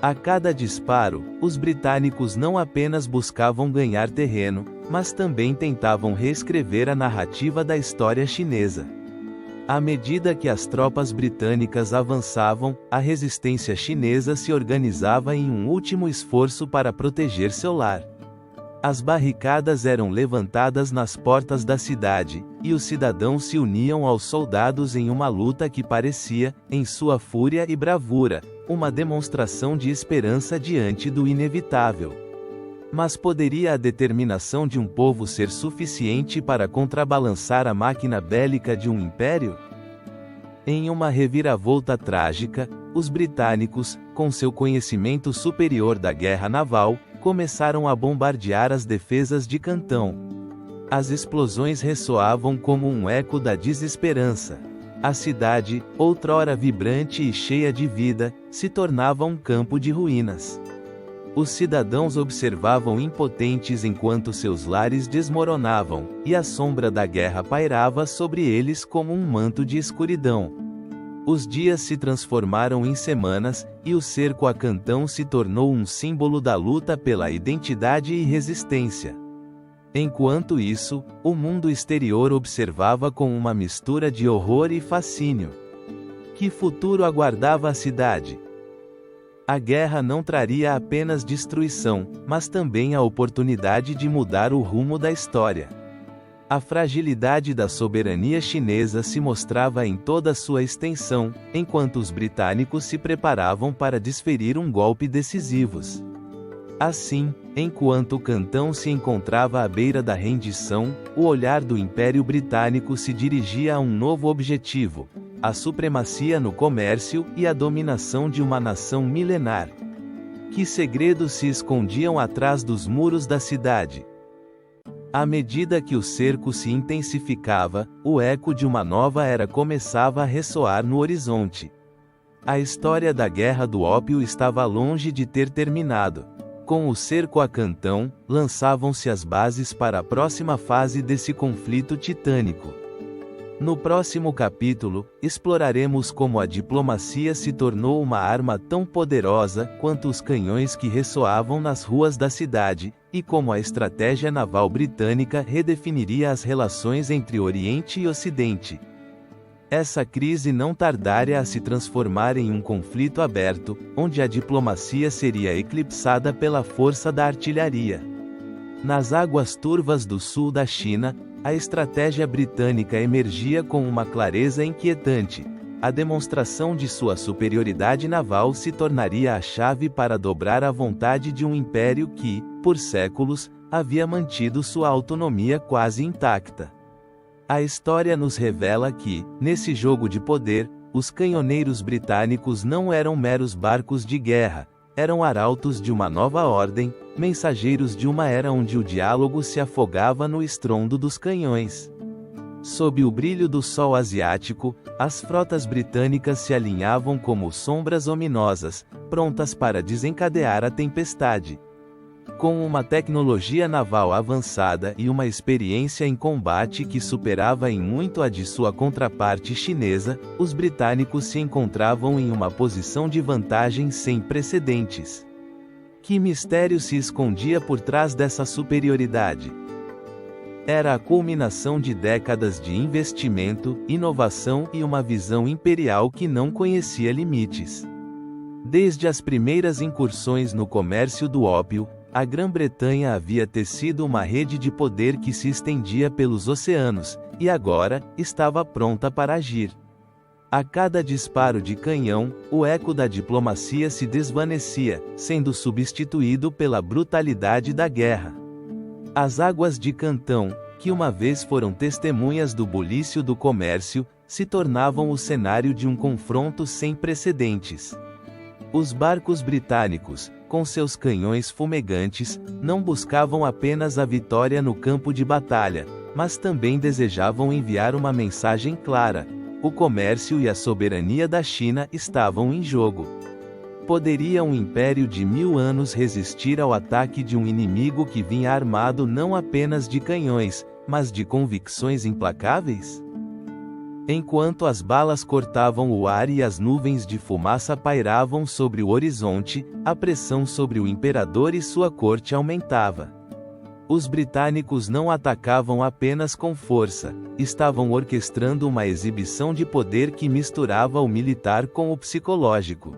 A cada disparo, os britânicos não apenas buscavam ganhar terreno, mas também tentavam reescrever a narrativa da história chinesa. À medida que as tropas britânicas avançavam, a resistência chinesa se organizava em um último esforço para proteger seu lar. As barricadas eram levantadas nas portas da cidade, e os cidadãos se uniam aos soldados em uma luta que parecia, em sua fúria e bravura, uma demonstração de esperança diante do inevitável. Mas poderia a determinação de um povo ser suficiente para contrabalançar a máquina bélica de um império? Em uma reviravolta trágica, os britânicos, com seu conhecimento superior da guerra naval, começaram a bombardear as defesas de Cantão. As explosões ressoavam como um eco da desesperança. A cidade, outrora vibrante e cheia de vida, se tornava um campo de ruínas. Os cidadãos observavam impotentes enquanto seus lares desmoronavam, e a sombra da guerra pairava sobre eles como um manto de escuridão. Os dias se transformaram em semanas, e o cerco a Cantão se tornou um símbolo da luta pela identidade e resistência. Enquanto isso, o mundo exterior observava com uma mistura de horror e fascínio. Que futuro aguardava a cidade? A guerra não traria apenas destruição, mas também a oportunidade de mudar o rumo da história. A fragilidade da soberania chinesa se mostrava em toda sua extensão, enquanto os britânicos se preparavam para desferir um golpe decisivo. Assim, enquanto Cantão se encontrava à beira da rendição, o olhar do Império Britânico se dirigia a um novo objetivo: a supremacia no comércio e a dominação de uma nação milenar. Que segredos se escondiam atrás dos muros da cidade? À medida que o cerco se intensificava, o eco de uma nova era começava a ressoar no horizonte. A história da Guerra do Ópio estava longe de ter terminado. Com o cerco a Cantão, lançavam-se as bases para a próxima fase desse conflito titânico. No próximo capítulo, exploraremos como a diplomacia se tornou uma arma tão poderosa quanto os canhões que ressoavam nas ruas da cidade, e como a estratégia naval britânica redefiniria as relações entre Oriente e Ocidente. Essa crise não tardaria a se transformar em um conflito aberto, onde a diplomacia seria eclipsada pela força da artilharia. Nas águas turvas do sul da China, a estratégia britânica emergia com uma clareza inquietante. A demonstração de sua superioridade naval se tornaria a chave para dobrar a vontade de um império que, por séculos, havia mantido sua autonomia quase intacta. A história nos revela que, nesse jogo de poder, os canhoneiros britânicos não eram meros barcos de guerra, eram arautos de uma nova ordem, mensageiros de uma era onde o diálogo se afogava no estrondo dos canhões. Sob o brilho do sol asiático, as frotas britânicas se alinhavam como sombras ominosas, prontas para desencadear a tempestade. Com uma tecnologia naval avançada e uma experiência em combate que superava em muito a de sua contraparte chinesa, os britânicos se encontravam em uma posição de vantagem sem precedentes. Que mistério se escondia por trás dessa superioridade? Era a culminação de décadas de investimento, inovação e uma visão imperial que não conhecia limites. Desde as primeiras incursões no comércio do ópio, a Grã-Bretanha havia tecido uma rede de poder que se estendia pelos oceanos, e agora, estava pronta para agir. A cada disparo de canhão, o eco da diplomacia se desvanecia, sendo substituído pela brutalidade da guerra. As águas de Cantão, que uma vez foram testemunhas do bulício do comércio, se tornavam o cenário de um confronto sem precedentes. Os barcos britânicos, com seus canhões fumegantes, não buscavam apenas a vitória no campo de batalha, mas também desejavam enviar uma mensagem clara: o comércio e a soberania da China estavam em jogo. Poderia um império de 1000 anos resistir ao ataque de um inimigo que vinha armado não apenas de canhões, mas de convicções implacáveis? Enquanto as balas cortavam o ar e as nuvens de fumaça pairavam sobre o horizonte, a pressão sobre o imperador e sua corte aumentava. Os britânicos não atacavam apenas com força, estavam orquestrando uma exibição de poder que misturava o militar com o psicológico.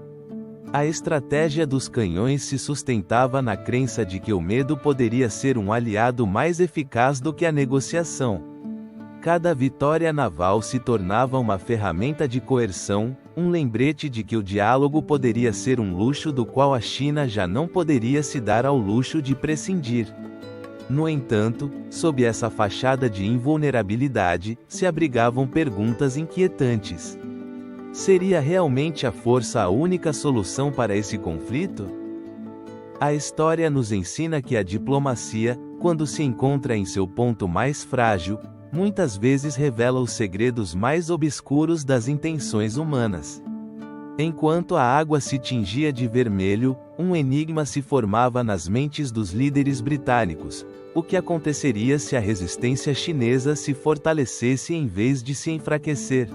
A estratégia dos canhões se sustentava na crença de que o medo poderia ser um aliado mais eficaz do que a negociação. Cada vitória naval se tornava uma ferramenta de coerção, um lembrete de que o diálogo poderia ser um luxo do qual a China já não poderia se dar ao luxo de prescindir. No entanto, sob essa fachada de invulnerabilidade, se abrigavam perguntas inquietantes. Seria realmente a força a única solução para esse conflito? A história nos ensina que a diplomacia, quando se encontra em seu ponto mais frágil, muitas vezes revela os segredos mais obscuros das intenções humanas. Enquanto a água se tingia de vermelho, um enigma se formava nas mentes dos líderes britânicos: o que aconteceria se a resistência chinesa se fortalecesse em vez de se enfraquecer?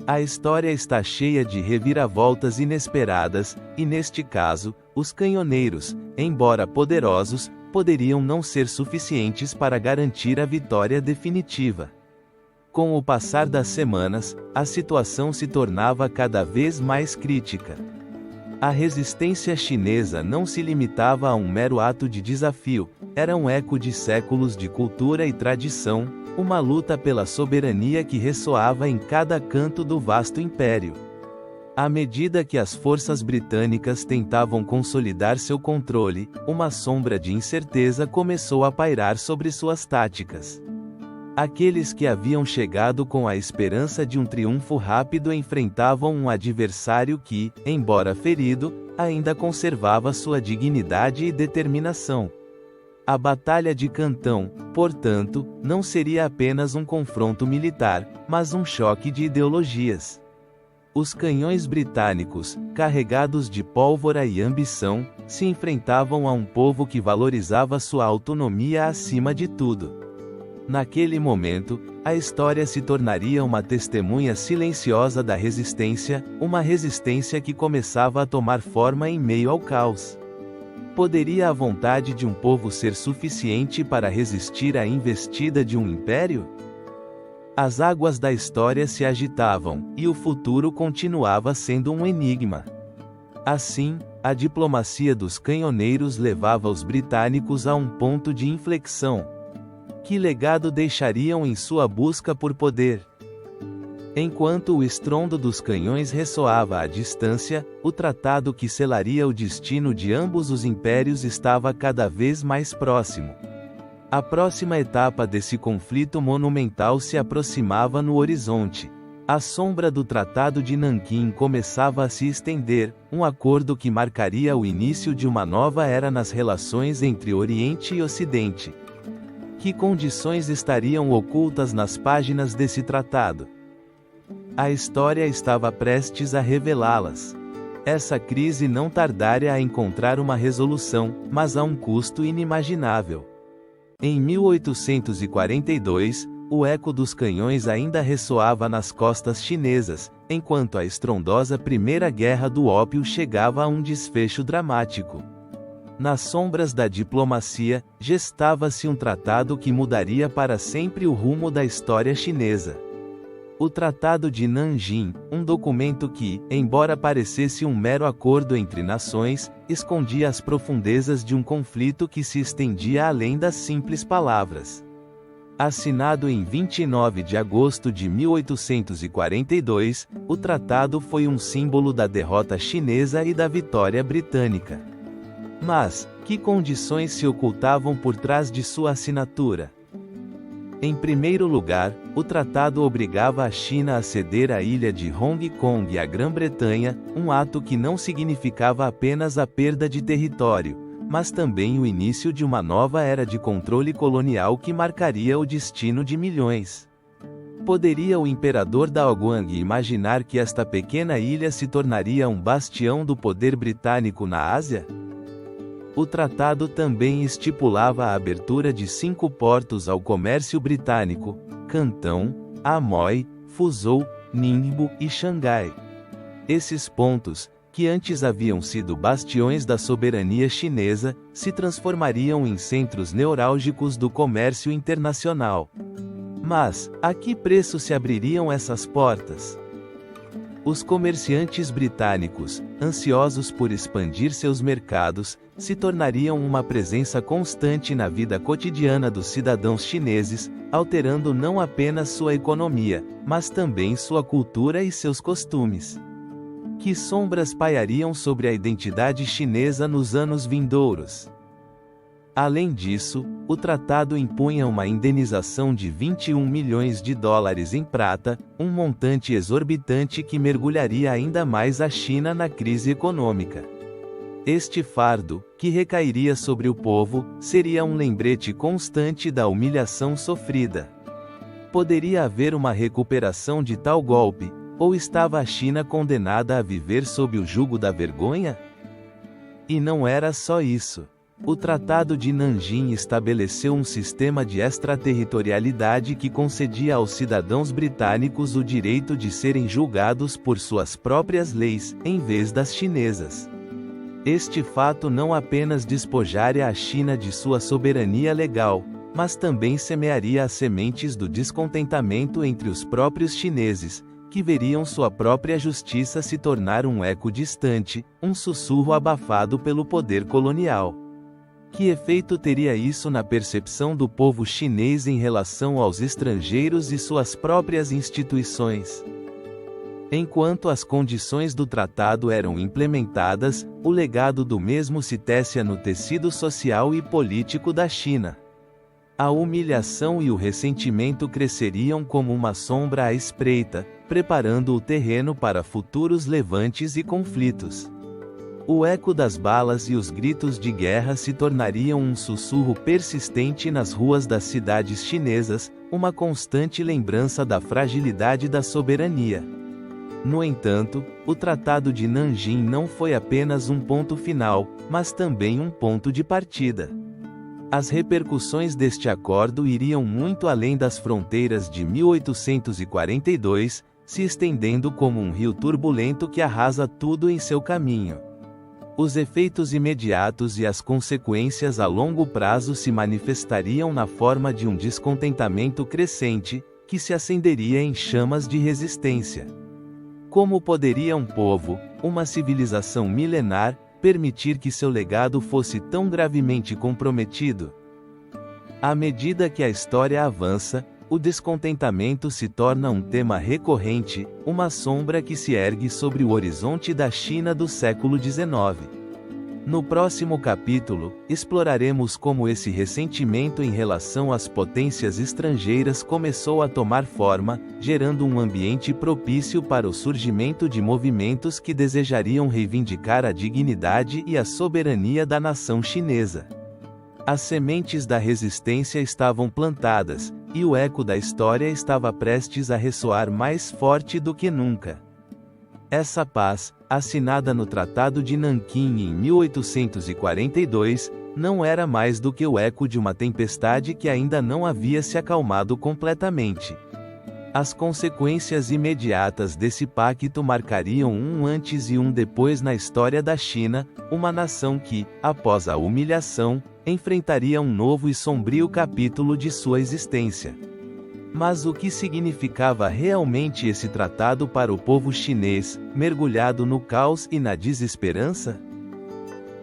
A história está cheia de reviravoltas inesperadas, e neste caso, os canhoneiros, embora poderosos, poderiam não ser suficientes para garantir a vitória definitiva. Com o passar das semanas, a situação se tornava cada vez mais crítica. A resistência chinesa não se limitava a um mero ato de desafio, era um eco de séculos de cultura e tradição, uma luta pela soberania que ressoava em cada canto do vasto império. À medida que as forças britânicas tentavam consolidar seu controle, uma sombra de incerteza começou a pairar sobre suas táticas. Aqueles que haviam chegado com a esperança de um triunfo rápido enfrentavam um adversário que, embora ferido, ainda conservava sua dignidade e determinação. A Batalha de Cantão, portanto, não seria apenas um confronto militar, mas um choque de ideologias. Os canhões britânicos, carregados de pólvora e ambição, se enfrentavam a um povo que valorizava sua autonomia acima de tudo. Naquele momento, a história se tornaria uma testemunha silenciosa da resistência, uma resistência que começava a tomar forma em meio ao caos. Poderia a vontade de um povo ser suficiente para resistir à investida de um império? As águas da história se agitavam, e o futuro continuava sendo um enigma. Assim, a diplomacia dos canhoneiros levava os britânicos a um ponto de inflexão. Que legado deixariam em sua busca por poder? Enquanto o estrondo dos canhões ressoava à distância, o tratado que selaria o destino de ambos os impérios estava cada vez mais próximo. A próxima etapa desse conflito monumental se aproximava no horizonte. A sombra do Tratado de Nanquim começava a se estender, um acordo que marcaria o início de uma nova era nas relações entre Oriente e Ocidente. Que condições estariam ocultas nas páginas desse tratado? A história estava prestes a revelá-las. Essa crise não tardaria a encontrar uma resolução, mas a um custo inimaginável. Em 1842, o eco dos canhões ainda ressoava nas costas chinesas, enquanto a estrondosa Primeira Guerra do Ópio chegava a um desfecho dramático. Nas sombras da diplomacia, gestava-se um tratado que mudaria para sempre o rumo da história chinesa. O Tratado de Nanjing, um documento que, embora parecesse um mero acordo entre nações, escondia as profundezas de um conflito que se estendia além das simples palavras. Assinado em 29 de agosto de 1842, o tratado foi um símbolo da derrota chinesa e da vitória britânica. Mas, que condições se ocultavam por trás de sua assinatura? Em primeiro lugar, o tratado obrigava a China a ceder a ilha de Hong Kong à Grã-Bretanha, um ato que não significava apenas a perda de território, mas também o início de uma nova era de controle colonial que marcaria o destino de milhões. Poderia o imperador Daoguang imaginar que esta pequena ilha se tornaria um bastião do poder britânico na Ásia? O tratado também estipulava a abertura de 5 portos ao comércio britânico: Cantão, Amoy, Fuzhou, Ningbo e Xangai. Esses pontos, que antes haviam sido bastiões da soberania chinesa, se transformariam em centros neurálgicos do comércio internacional. Mas, a que preço se abririam essas portas? Os comerciantes britânicos, ansiosos por expandir seus mercados, se tornariam uma presença constante na vida cotidiana dos cidadãos chineses, alterando não apenas sua economia, mas também sua cultura e seus costumes. Que sombras pairariam sobre a identidade chinesa nos anos vindouros? Além disso, o tratado impunha uma indenização de 21 milhões de dólares em prata, um montante exorbitante que mergulharia ainda mais a China na crise econômica. Este fardo, que recairia sobre o povo, seria um lembrete constante da humilhação sofrida. Poderia haver uma recuperação de tal golpe, ou estava a China condenada a viver sob o jugo da vergonha? E não era só isso. O Tratado de Nanjing estabeleceu um sistema de extraterritorialidade que concedia aos cidadãos britânicos o direito de serem julgados por suas próprias leis, em vez das chinesas. Este fato não apenas despojaria a China de sua soberania legal, mas também semearia as sementes do descontentamento entre os próprios chineses, que veriam sua própria justiça se tornar um eco distante, um sussurro abafado pelo poder colonial. Que efeito teria isso na percepção do povo chinês em relação aos estrangeiros e suas próprias instituições? Enquanto as condições do tratado eram implementadas, o legado do mesmo se tecia no tecido social e político da China. A humilhação e o ressentimento cresceriam como uma sombra à espreita, preparando o terreno para futuros levantes e conflitos. O eco das balas e os gritos de guerra se tornariam um sussurro persistente nas ruas das cidades chinesas, uma constante lembrança da fragilidade da soberania. No entanto, o Tratado de Nanjing não foi apenas um ponto final, mas também um ponto de partida. As repercussões deste acordo iriam muito além das fronteiras de 1842, se estendendo como um rio turbulento que arrasa tudo em seu caminho. Os efeitos imediatos e as consequências a longo prazo se manifestariam na forma de um descontentamento crescente, que se acenderia em chamas de resistência. Como poderia um povo, uma civilização milenar, permitir que seu legado fosse tão gravemente comprometido? À medida que a história avança, o descontentamento se torna um tema recorrente, uma sombra que se ergue sobre o horizonte da China do século XIX. No próximo capítulo, exploraremos como esse ressentimento em relação às potências estrangeiras começou a tomar forma, gerando um ambiente propício para o surgimento de movimentos que desejariam reivindicar a dignidade e a soberania da nação chinesa. As sementes da resistência estavam plantadas, e o eco da história estava prestes a ressoar mais forte do que nunca. Essa paz, assinada no Tratado de Nanquim em 1842, não era mais do que o eco de uma tempestade que ainda não havia se acalmado completamente. As consequências imediatas desse pacto marcariam um antes e um depois na história da China, uma nação que, após a humilhação, enfrentaria um novo e sombrio capítulo de sua existência. Mas o que significava realmente esse tratado para o povo chinês, mergulhado no caos e na desesperança?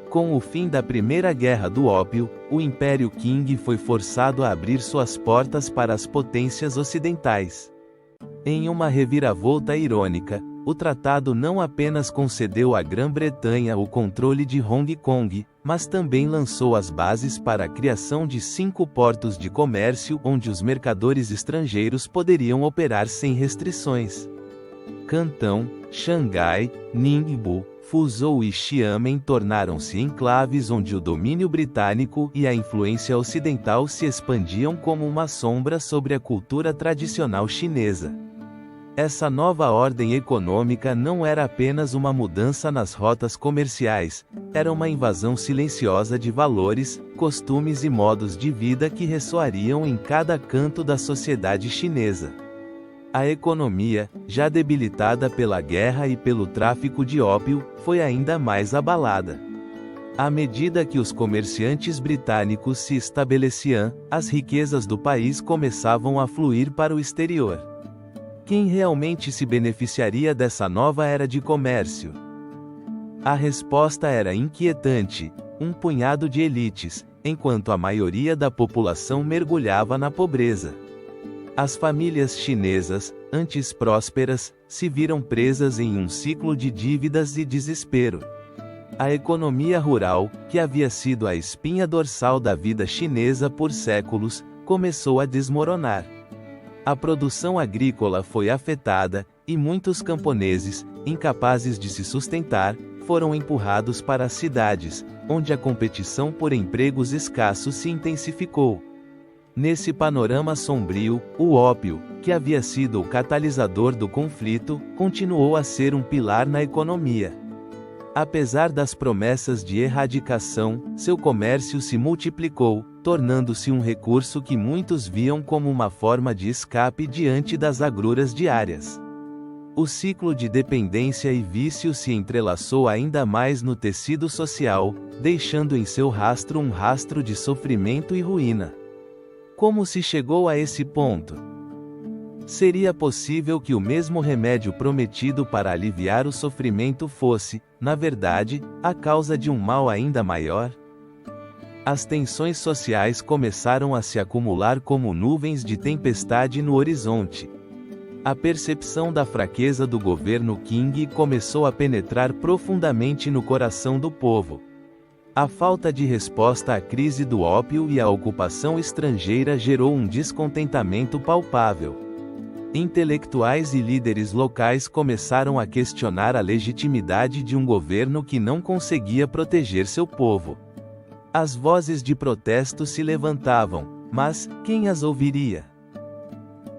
Com o fim da Primeira Guerra do Ópio, o Império Qing foi forçado a abrir suas portas para as potências ocidentais. Em uma reviravolta irônica, o tratado não apenas concedeu à Grã-Bretanha o controle de Hong Kong, mas também lançou as bases para a criação de 5 portos de comércio onde os mercadores estrangeiros poderiam operar sem restrições. Cantão, Xangai, Ningbo, Fuzhou e Xiamen tornaram-se enclaves onde o domínio britânico e a influência ocidental se expandiam como uma sombra sobre a cultura tradicional chinesa. Essa nova ordem econômica não era apenas uma mudança nas rotas comerciais, era uma invasão silenciosa de valores, costumes e modos de vida que ressoariam em cada canto da sociedade chinesa. A economia, já debilitada pela guerra e pelo tráfico de ópio, foi ainda mais abalada. À medida que os comerciantes britânicos se estabeleciam, as riquezas do país começavam a fluir para o exterior. Quem realmente se beneficiaria dessa nova era de comércio? A resposta era inquietante: um punhado de elites, enquanto a maioria da população mergulhava na pobreza. As famílias chinesas, antes prósperas, se viram presas em um ciclo de dívidas e desespero. A economia rural, que havia sido a espinha dorsal da vida chinesa por séculos, começou a desmoronar. A produção agrícola foi afetada, e muitos camponeses, incapazes de se sustentar, foram empurrados para as cidades, onde a competição por empregos escassos se intensificou. Nesse panorama sombrio, o ópio, que havia sido o catalisador do conflito, continuou a ser um pilar na economia. Apesar das promessas de erradicação, seu comércio se multiplicou, tornando-se um recurso que muitos viam como uma forma de escape diante das agruras diárias. O ciclo de dependência e vício se entrelaçou ainda mais no tecido social, deixando em seu rastro um rastro de sofrimento e ruína. Como se chegou a esse ponto? Seria possível que o mesmo remédio prometido para aliviar o sofrimento fosse, na verdade, a causa de um mal ainda maior? As tensões sociais começaram a se acumular como nuvens de tempestade no horizonte. A percepção da fraqueza do governo Qing começou a penetrar profundamente no coração do povo. A falta de resposta à crise do ópio e a ocupação estrangeira gerou um descontentamento palpável. Intelectuais e líderes locais começaram a questionar a legitimidade de um governo que não conseguia proteger seu povo. As vozes de protesto se levantavam, mas quem as ouviria?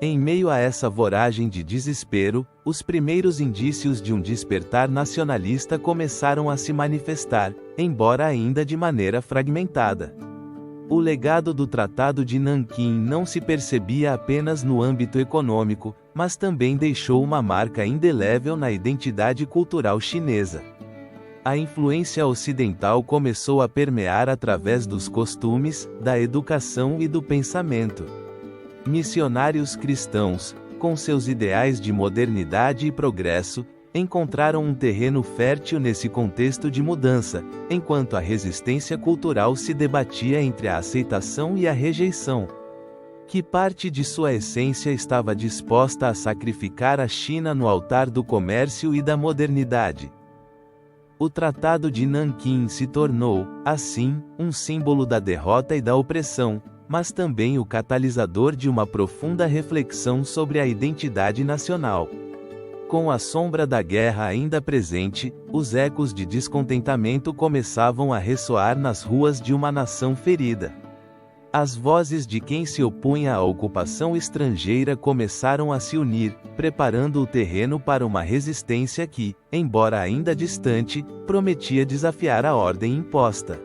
Em meio a essa voragem de desespero, os primeiros indícios de um despertar nacionalista começaram a se manifestar, embora ainda de maneira fragmentada. O legado do Tratado de Nanquim não se percebia apenas no âmbito econômico, mas também deixou uma marca indelével na identidade cultural chinesa. A influência ocidental começou a permear através dos costumes, da educação e do pensamento. Missionários cristãos, com seus ideais de modernidade e progresso, encontraram um terreno fértil nesse contexto de mudança, enquanto a resistência cultural se debatia entre a aceitação e a rejeição. Que parte de sua essência estava disposta a sacrificar a China no altar do comércio e da modernidade? O Tratado de Nanquim se tornou, assim, um símbolo da derrota e da opressão, mas também o catalisador de uma profunda reflexão sobre a identidade nacional. Com a sombra da guerra ainda presente, os ecos de descontentamento começavam a ressoar nas ruas de uma nação ferida. As vozes de quem se opunha à ocupação estrangeira começaram a se unir, preparando o terreno para uma resistência que, embora ainda distante, prometia desafiar a ordem imposta.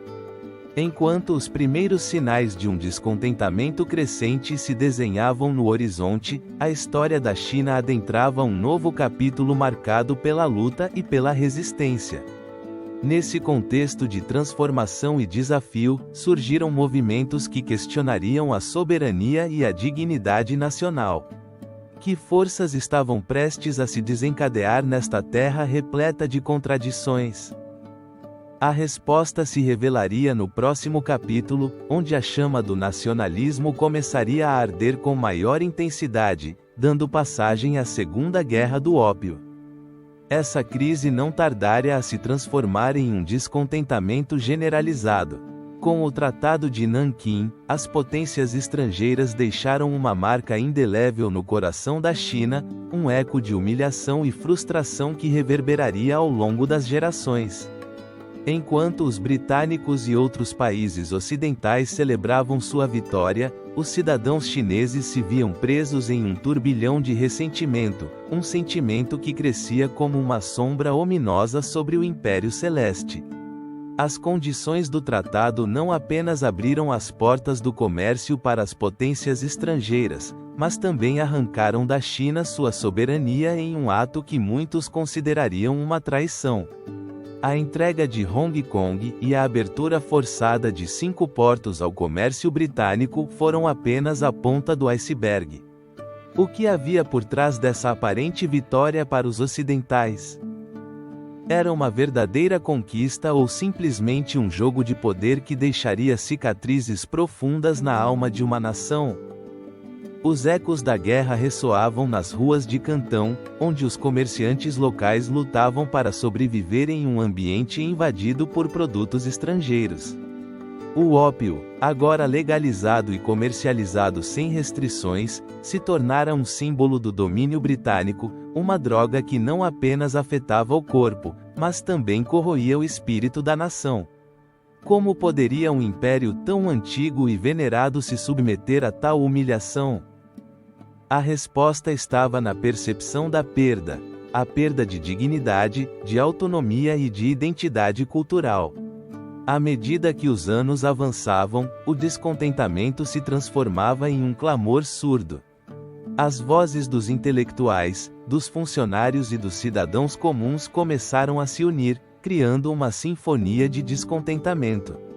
Enquanto os primeiros sinais de um descontentamento crescente se desenhavam no horizonte, a história da China adentrava um novo capítulo marcado pela luta e pela resistência. Nesse contexto de transformação e desafio, surgiram movimentos que questionariam a soberania e a dignidade nacional. Que forças estavam prestes a se desencadear nesta terra repleta de contradições? A resposta se revelaria no próximo capítulo, onde a chama do nacionalismo começaria a arder com maior intensidade, dando passagem à Segunda Guerra do Ópio. Essa crise não tardaria a se transformar em um descontentamento generalizado. Com o Tratado de Nanquim, as potências estrangeiras deixaram uma marca indelével no coração da China, um eco de humilhação e frustração que reverberaria ao longo das gerações. Enquanto os britânicos e outros países ocidentais celebravam sua vitória, os cidadãos chineses se viam presos em um turbilhão de ressentimento, um sentimento que crescia como uma sombra ominosa sobre o Império Celeste. As condições do tratado não apenas abriram as portas do comércio para as potências estrangeiras, mas também arrancaram da China sua soberania em um ato que muitos considerariam uma traição. A entrega de Hong Kong e a abertura forçada de 5 portos ao comércio britânico foram apenas a ponta do iceberg. O que havia por trás dessa aparente vitória para os ocidentais? Era uma verdadeira conquista ou simplesmente um jogo de poder que deixaria cicatrizes profundas na alma de uma nação? Os ecos da guerra ressoavam nas ruas de Cantão, onde os comerciantes locais lutavam para sobreviver em um ambiente invadido por produtos estrangeiros. O ópio, agora legalizado e comercializado sem restrições, se tornara um símbolo do domínio britânico, uma droga que não apenas afetava o corpo, mas também corroía o espírito da nação. Como poderia um império tão antigo e venerado se submeter a tal humilhação? A resposta estava na percepção da perda, a perda de dignidade, de autonomia e de identidade cultural. À medida que os anos avançavam, o descontentamento se transformava em um clamor surdo. As vozes dos intelectuais, dos funcionários e dos cidadãos comuns começaram a se unir, criando uma sinfonia de descontentamento.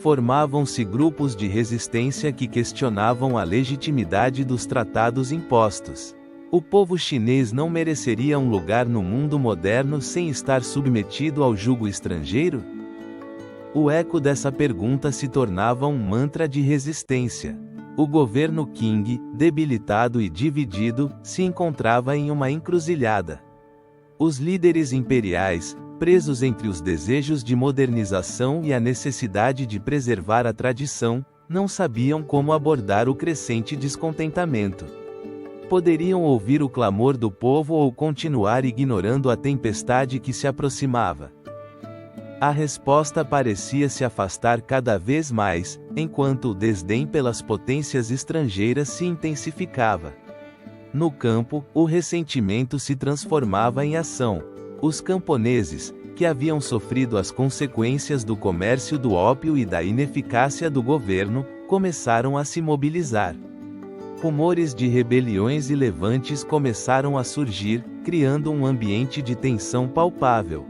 Formavam-se grupos de resistência que questionavam a legitimidade dos tratados impostos. O povo chinês não mereceria um lugar no mundo moderno sem estar submetido ao jugo estrangeiro? O eco dessa pergunta se tornava um mantra de resistência. O governo Qing, debilitado e dividido, se encontrava em uma encruzilhada. Os líderes imperiais, presos entre os desejos de modernização e a necessidade de preservar a tradição, não sabiam como abordar o crescente descontentamento. Poderiam ouvir o clamor do povo ou continuar ignorando a tempestade que se aproximava. A resposta parecia se afastar cada vez mais, enquanto o desdém pelas potências estrangeiras se intensificava. No campo, o ressentimento se transformava em ação. Os camponeses, que haviam sofrido as consequências do comércio do ópio e da ineficácia do governo, começaram a se mobilizar. Rumores de rebeliões e levantes começaram a surgir, criando um ambiente de tensão palpável.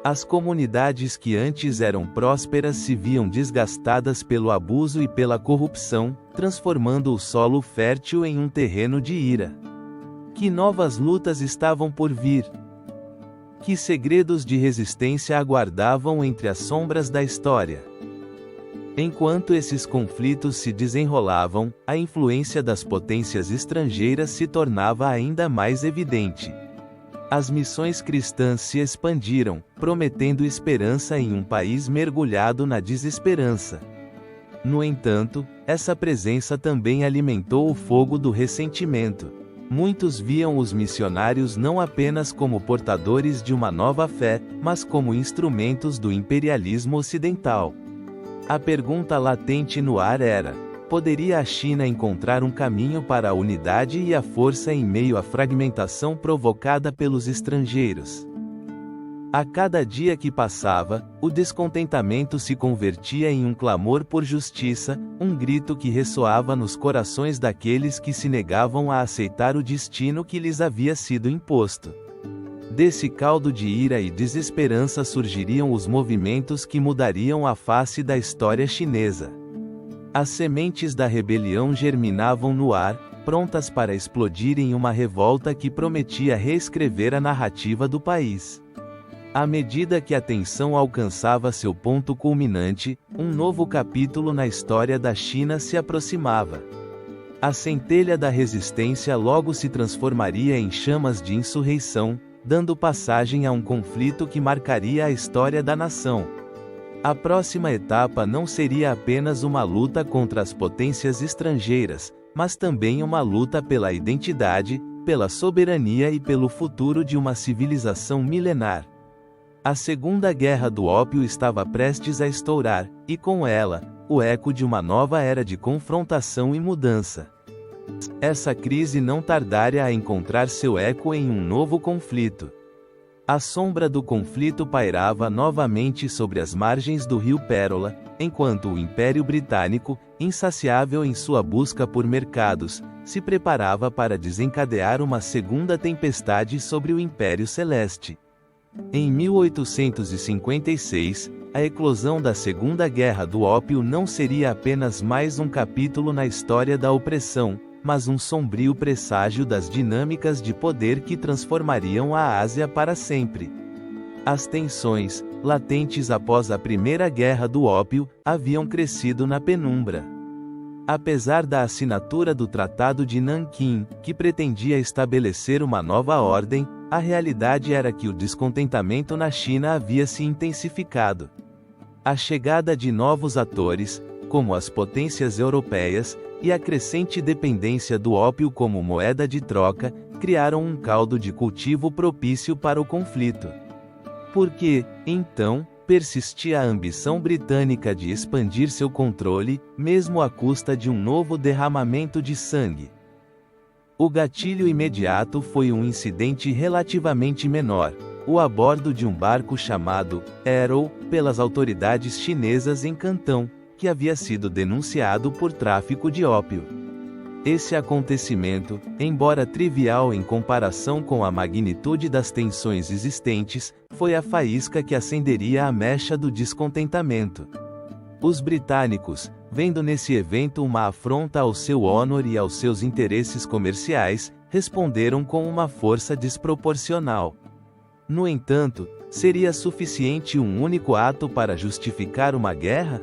As comunidades que antes eram prósperas se viam desgastadas pelo abuso e pela corrupção, transformando o solo fértil em um terreno de ira. Que novas lutas estavam por vir? Que segredos de resistência aguardavam entre as sombras da história? Enquanto esses conflitos se desenrolavam, a influência das potências estrangeiras se tornava ainda mais evidente. As missões cristãs se expandiram, prometendo esperança em um país mergulhado na desesperança. No entanto, essa presença também alimentou o fogo do ressentimento. Muitos viam os missionários não apenas como portadores de uma nova fé, mas como instrumentos do imperialismo ocidental. A pergunta latente no ar era: poderia a China encontrar um caminho para a unidade e a força em meio à fragmentação provocada pelos estrangeiros? A cada dia que passava, o descontentamento se convertia em um clamor por justiça, um grito que ressoava nos corações daqueles que se negavam a aceitar o destino que lhes havia sido imposto. Desse caldo de ira e desesperança surgiriam os movimentos que mudariam a face da história chinesa. As sementes da rebelião germinavam no ar, prontas para explodir em uma revolta que prometia reescrever a narrativa do país. À medida que a tensão alcançava seu ponto culminante, um novo capítulo na história da China se aproximava. A centelha da resistência logo se transformaria em chamas de insurreição, dando passagem a um conflito que marcaria a história da nação. A próxima etapa não seria apenas uma luta contra as potências estrangeiras, mas também uma luta pela identidade, pela soberania e pelo futuro de uma civilização milenar. A Segunda Guerra do Ópio estava prestes a estourar, e com ela, o eco de uma nova era de confrontação e mudança. Essa crise não tardaria a encontrar seu eco em um novo conflito. A sombra do conflito pairava novamente sobre as margens do rio Pérola, enquanto o Império Britânico, insaciável em sua busca por mercados, se preparava para desencadear uma segunda tempestade sobre o Império Celeste. Em 1856, a eclosão da Segunda Guerra do Ópio não seria apenas mais um capítulo na história da opressão, mas um sombrio presságio das dinâmicas de poder que transformariam a Ásia para sempre. As tensões, latentes após a Primeira Guerra do Ópio, haviam crescido na penumbra. Apesar da assinatura do Tratado de Nanquim, que pretendia estabelecer uma nova ordem, a realidade era que o descontentamento na China havia se intensificado. A chegada de novos atores, como as potências europeias, e a crescente dependência do ópio como moeda de troca, criaram um caldo de cultivo propício para o conflito. Porque, então, persistia a ambição britânica de expandir seu controle, mesmo à custa de um novo derramamento de sangue. O gatilho imediato foi um incidente relativamente menor, o abordo de um barco chamado Arrow, pelas autoridades chinesas em Cantão, que havia sido denunciado por tráfico de ópio. Esse acontecimento, embora trivial em comparação com a magnitude das tensões existentes, foi a faísca que acenderia a mecha do descontentamento. Os britânicos, vendo nesse evento uma afronta ao seu honor e aos seus interesses comerciais, responderam com uma força desproporcional. No entanto, seria suficiente um único ato para justificar uma guerra?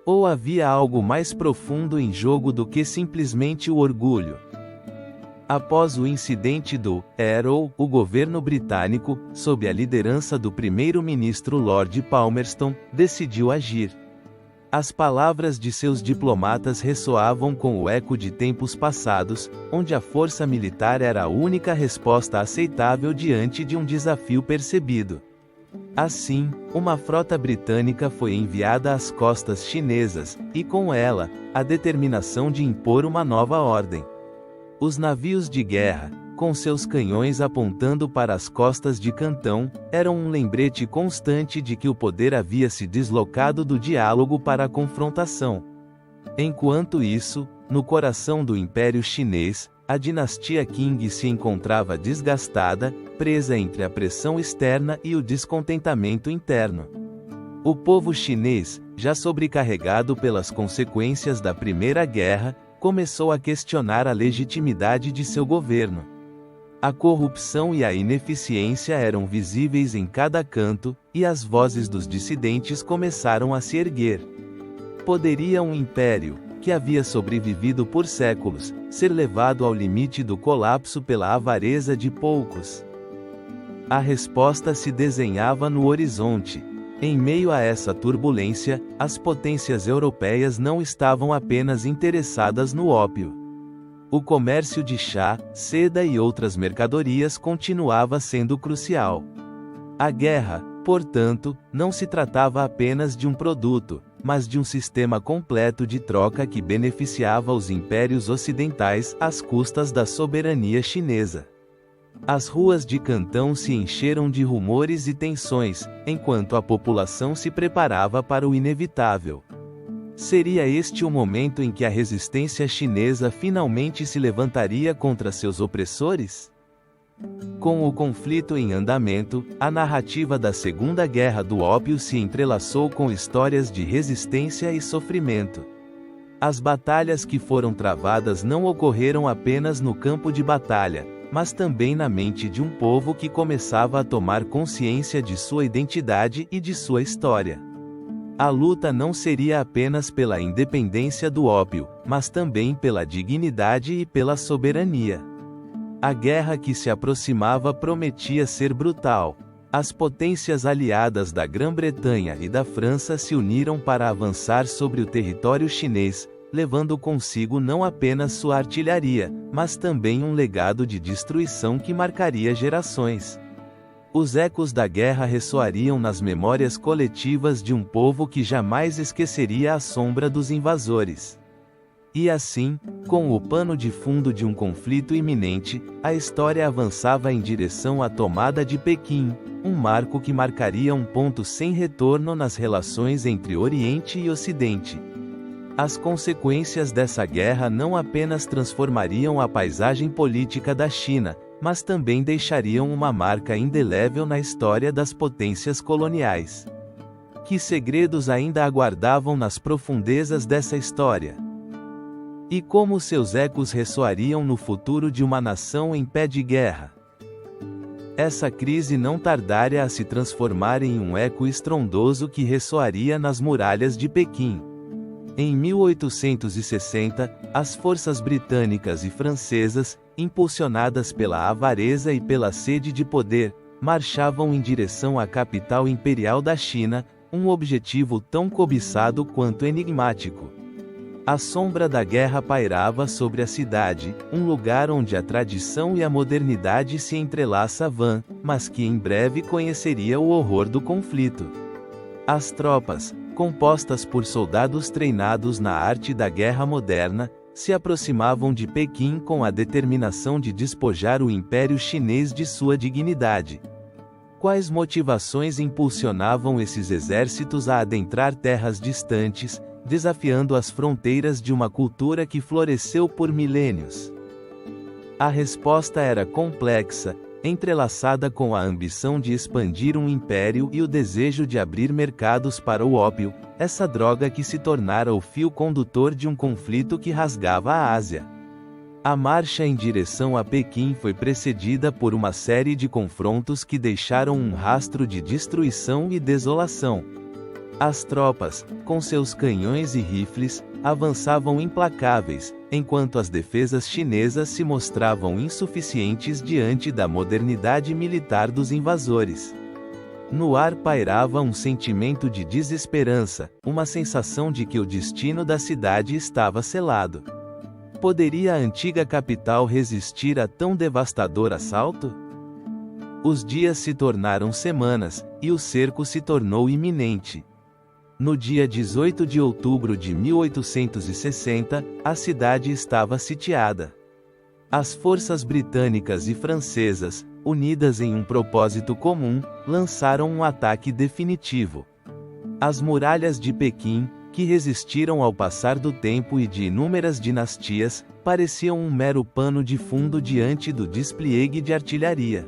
Ou havia algo mais profundo em jogo do que simplesmente o orgulho? Após o incidente do Arrow, o governo britânico, sob a liderança do primeiro-ministro Lord Palmerston, decidiu agir. As palavras de seus diplomatas ressoavam com o eco de tempos passados, onde a força militar era a única resposta aceitável diante de um desafio percebido. Assim, uma frota britânica foi enviada às costas chinesas, e com ela, a determinação de impor uma nova ordem. Os navios de guerra, com seus canhões apontando para as costas de Cantão, eram um lembrete constante de que o poder havia se deslocado do diálogo para a confrontação. Enquanto isso, no coração do Império Chinês, a dinastia Qing se encontrava desgastada, presa entre a pressão externa e o descontentamento interno. O povo chinês, já sobrecarregado pelas consequências da Primeira Guerra, começou a questionar a legitimidade de seu governo. A corrupção e a ineficiência eram visíveis em cada canto, e as vozes dos dissidentes começaram a se erguer. Poderia um império, que havia sobrevivido por séculos, ser levado ao limite do colapso pela avareza de poucos? A resposta se desenhava no horizonte. Em meio a essa turbulência, as potências europeias não estavam apenas interessadas no ópio. O comércio de chá, seda e outras mercadorias continuava sendo crucial. A guerra, portanto, não se tratava apenas de um produto, mas de um sistema completo de troca que beneficiava os impérios ocidentais às custas da soberania chinesa. As ruas de Cantão se encheram de rumores e tensões, enquanto a população se preparava para o inevitável. Seria este o momento em que a resistência chinesa finalmente se levantaria contra seus opressores? Com o conflito em andamento, a narrativa da Segunda Guerra do Ópio se entrelaçou com histórias de resistência e sofrimento. As batalhas que foram travadas não ocorreram apenas no campo de batalha, mas também na mente de um povo que começava a tomar consciência de sua identidade e de sua história. A luta não seria apenas pela independência do ópio, mas também pela dignidade e pela soberania. A guerra que se aproximava prometia ser brutal. As potências aliadas da Grã-Bretanha e da França se uniram para avançar sobre o território chinês, levando consigo não apenas sua artilharia, mas também um legado de destruição que marcaria gerações. Os ecos da guerra ressoariam nas memórias coletivas de um povo que jamais esqueceria a sombra dos invasores. E assim, com o pano de fundo de um conflito iminente, a história avançava em direção à tomada de Pequim, um marco que marcaria um ponto sem retorno nas relações entre Oriente e Ocidente. As consequências dessa guerra não apenas transformariam a paisagem política da China, mas também deixariam uma marca indelével na história das potências coloniais. Que segredos ainda aguardavam nas profundezas dessa história? E como seus ecos ressoariam no futuro de uma nação em pé de guerra? Essa crise não tardaria a se transformar em um eco estrondoso que ressoaria nas muralhas de Pequim. Em 1860, as forças britânicas e francesas, impulsionadas pela avareza e pela sede de poder, marchavam em direção à capital imperial da China, um objetivo tão cobiçado quanto enigmático. A sombra da guerra pairava sobre a cidade, um lugar onde a tradição e a modernidade se entrelaçavam, mas que em breve conheceria o horror do conflito. As tropas, compostas por soldados treinados na arte da guerra moderna, se aproximavam de Pequim com a determinação de despojar o Império Chinês de sua dignidade. Quais motivações impulsionavam esses exércitos a adentrar terras distantes, desafiando as fronteiras de uma cultura que floresceu por milênios? A resposta era complexa, entrelaçada com a ambição de expandir um império e o desejo de abrir mercados para o ópio, essa droga que se tornara o fio condutor de um conflito que rasgava a Ásia. A marcha em direção a Pequim foi precedida por uma série de confrontos que deixaram um rastro de destruição e desolação. As tropas, com seus canhões e rifles, avançavam implacáveis, enquanto as defesas chinesas se mostravam insuficientes diante da modernidade militar dos invasores. No ar pairava um sentimento de desesperança, uma sensação de que o destino da cidade estava selado. Poderia a antiga capital resistir a tão devastador assalto? Os dias se tornaram semanas, e o cerco se tornou iminente. No dia 18 de outubro de 1860, a cidade estava sitiada. As forças britânicas e francesas, unidas em um propósito comum, lançaram um ataque definitivo. As muralhas de Pequim, que resistiram ao passar do tempo e de inúmeras dinastias, pareciam um mero pano de fundo diante do despliegue de artilharia.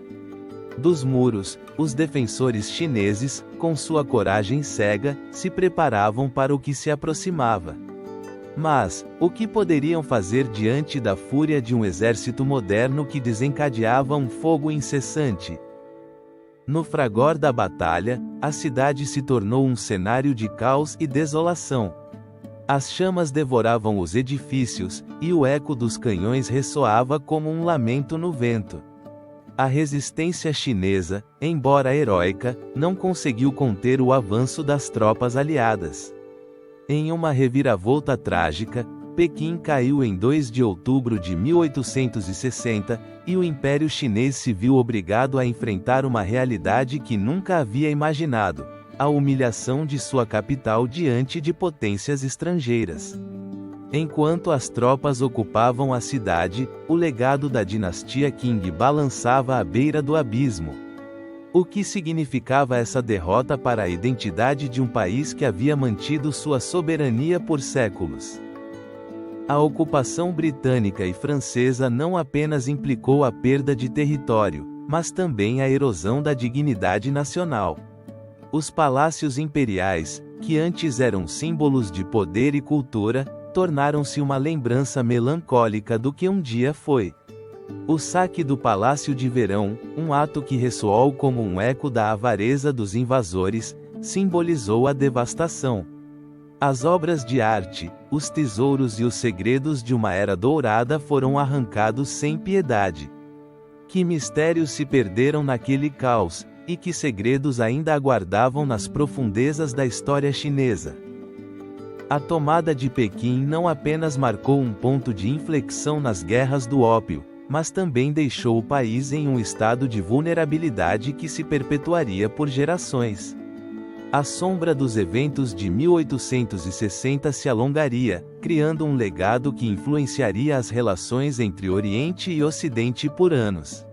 Dos muros, os defensores chineses, com sua coragem cega, se preparavam para o que se aproximava. Mas, o que poderiam fazer diante da fúria de um exército moderno que desencadeava um fogo incessante? No fragor da batalha, a cidade se tornou um cenário de caos e desolação. As chamas devoravam os edifícios, e o eco dos canhões ressoava como um lamento no vento. A resistência chinesa, embora heróica, não conseguiu conter o avanço das tropas aliadas. Em uma reviravolta trágica, Pequim caiu em 2 de outubro de 1860, e o Império Chinês se viu obrigado a enfrentar uma realidade que nunca havia imaginado: a humilhação de sua capital diante de potências estrangeiras. Enquanto as tropas ocupavam a cidade, o legado da dinastia Qing balançava à beira do abismo. O que significava essa derrota para a identidade de um país que havia mantido sua soberania por séculos? A ocupação britânica e francesa não apenas implicou a perda de território, mas também a erosão da dignidade nacional. Os palácios imperiais, que antes eram símbolos de poder e cultura, tornaram-se uma lembrança melancólica do que um dia foi. O saque do Palácio de Verão, um ato que ressoou como um eco da avareza dos invasores, simbolizou a devastação. As obras de arte, os tesouros e os segredos de uma era dourada foram arrancados sem piedade. Que mistérios se perderam naquele caos, e que segredos ainda aguardavam nas profundezas da história chinesa? A tomada de Pequim não apenas marcou um ponto de inflexão nas guerras do ópio, mas também deixou o país em um estado de vulnerabilidade que se perpetuaria por gerações. A sombra dos eventos de 1860 se alongaria, criando um legado que influenciaria as relações entre Oriente e Ocidente por anos.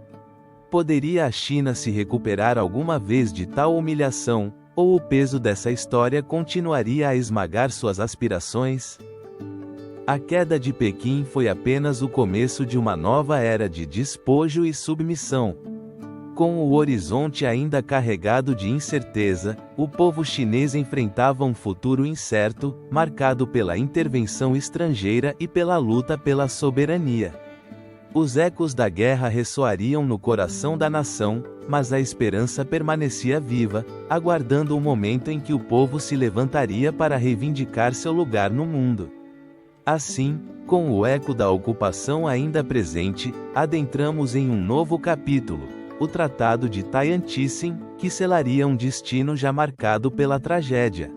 Poderia a China se recuperar alguma vez de tal humilhação, ou o peso dessa história continuaria a esmagar suas aspirações? A queda de Pequim foi apenas o começo de uma nova era de despojo e submissão. Com o horizonte ainda carregado de incerteza, o povo chinês enfrentava um futuro incerto, marcado pela intervenção estrangeira e pela luta pela soberania. Os ecos da guerra ressoariam no coração da nação, mas a esperança permanecia viva, aguardando o momento em que o povo se levantaria para reivindicar seu lugar no mundo. Assim, com o eco da ocupação ainda presente, adentramos em um novo capítulo, o Tratado de Tianjin, que selaria um destino já marcado pela tragédia.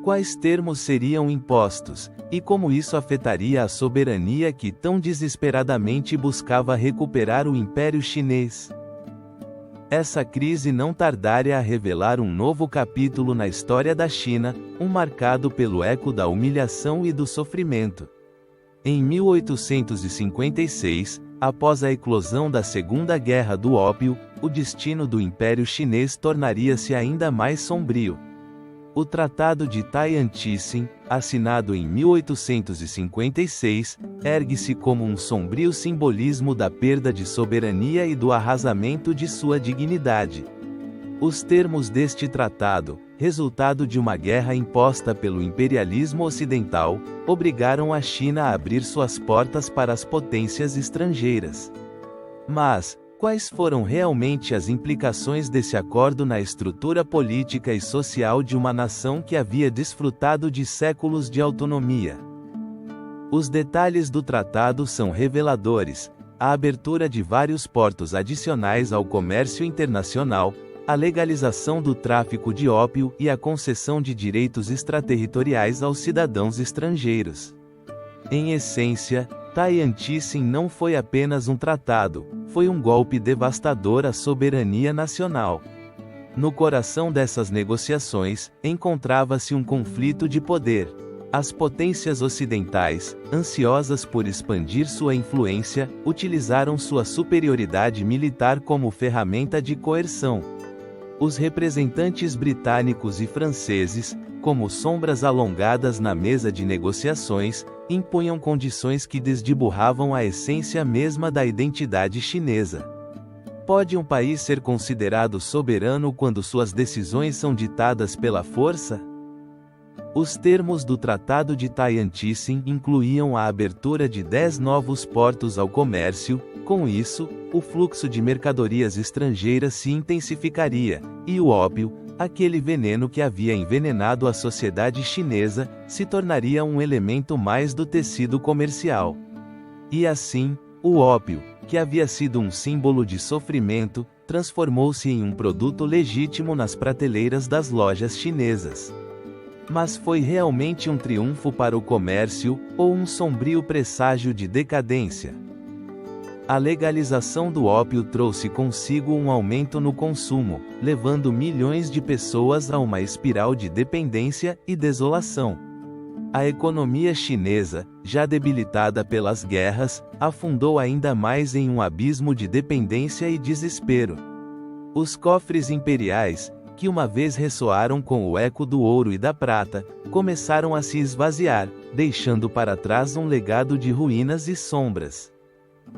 Quais termos seriam impostos, e como isso afetaria a soberania que tão desesperadamente buscava recuperar o Império Chinês? Essa crise não tardaria a revelar um novo capítulo na história da China, marcado pelo eco da humilhação e do sofrimento. Em 1856, após a eclosão da Segunda Guerra do Ópio, o destino do Império Chinês tornaria-se ainda mais sombrio. O Tratado de Tianjin, assinado em 1856, ergue-se como um sombrio simbolismo da perda de soberania e do arrasamento de sua dignidade. Os termos deste tratado, resultado de uma guerra imposta pelo imperialismo ocidental, obrigaram a China a abrir suas portas para as potências estrangeiras. Mas, quais foram realmente as implicações desse acordo na estrutura política e social de uma nação que havia desfrutado de séculos de autonomia? Os detalhes do tratado são reveladores: a abertura de vários portos adicionais ao comércio internacional, a legalização do tráfico de ópio e a concessão de direitos extraterritoriais aos cidadãos estrangeiros. Em essência, Tianjin não foi apenas um tratado, foi um golpe devastador à soberania nacional. No coração dessas negociações, encontrava-se um conflito de poder. As potências ocidentais, ansiosas por expandir sua influência, utilizaram sua superioridade militar como ferramenta de coerção. Os representantes britânicos e franceses, como sombras alongadas na mesa de negociações, impunham condições que desdiburravam a essência mesma da identidade chinesa. Pode um país ser considerado soberano quando suas decisões são ditadas pela força? Os termos do Tratado de Tianjin incluíam a abertura de 10 novos portos ao comércio. Com isso, o fluxo de mercadorias estrangeiras se intensificaria, e o ópio, aquele veneno que havia envenenado a sociedade chinesa, se tornaria um elemento mais do tecido comercial. E assim, o ópio, que havia sido um símbolo de sofrimento, transformou-se em um produto legítimo nas prateleiras das lojas chinesas. Mas foi realmente um triunfo para o comércio, ou um sombrio presságio de decadência? A legalização do ópio trouxe consigo um aumento no consumo, levando milhões de pessoas a uma espiral de dependência e desolação. A economia chinesa, já debilitada pelas guerras, afundou ainda mais em um abismo de dependência e desespero. Os cofres imperiais, que uma vez ressoaram com o eco do ouro e da prata, começaram a se esvaziar, deixando para trás um legado de ruínas e sombras.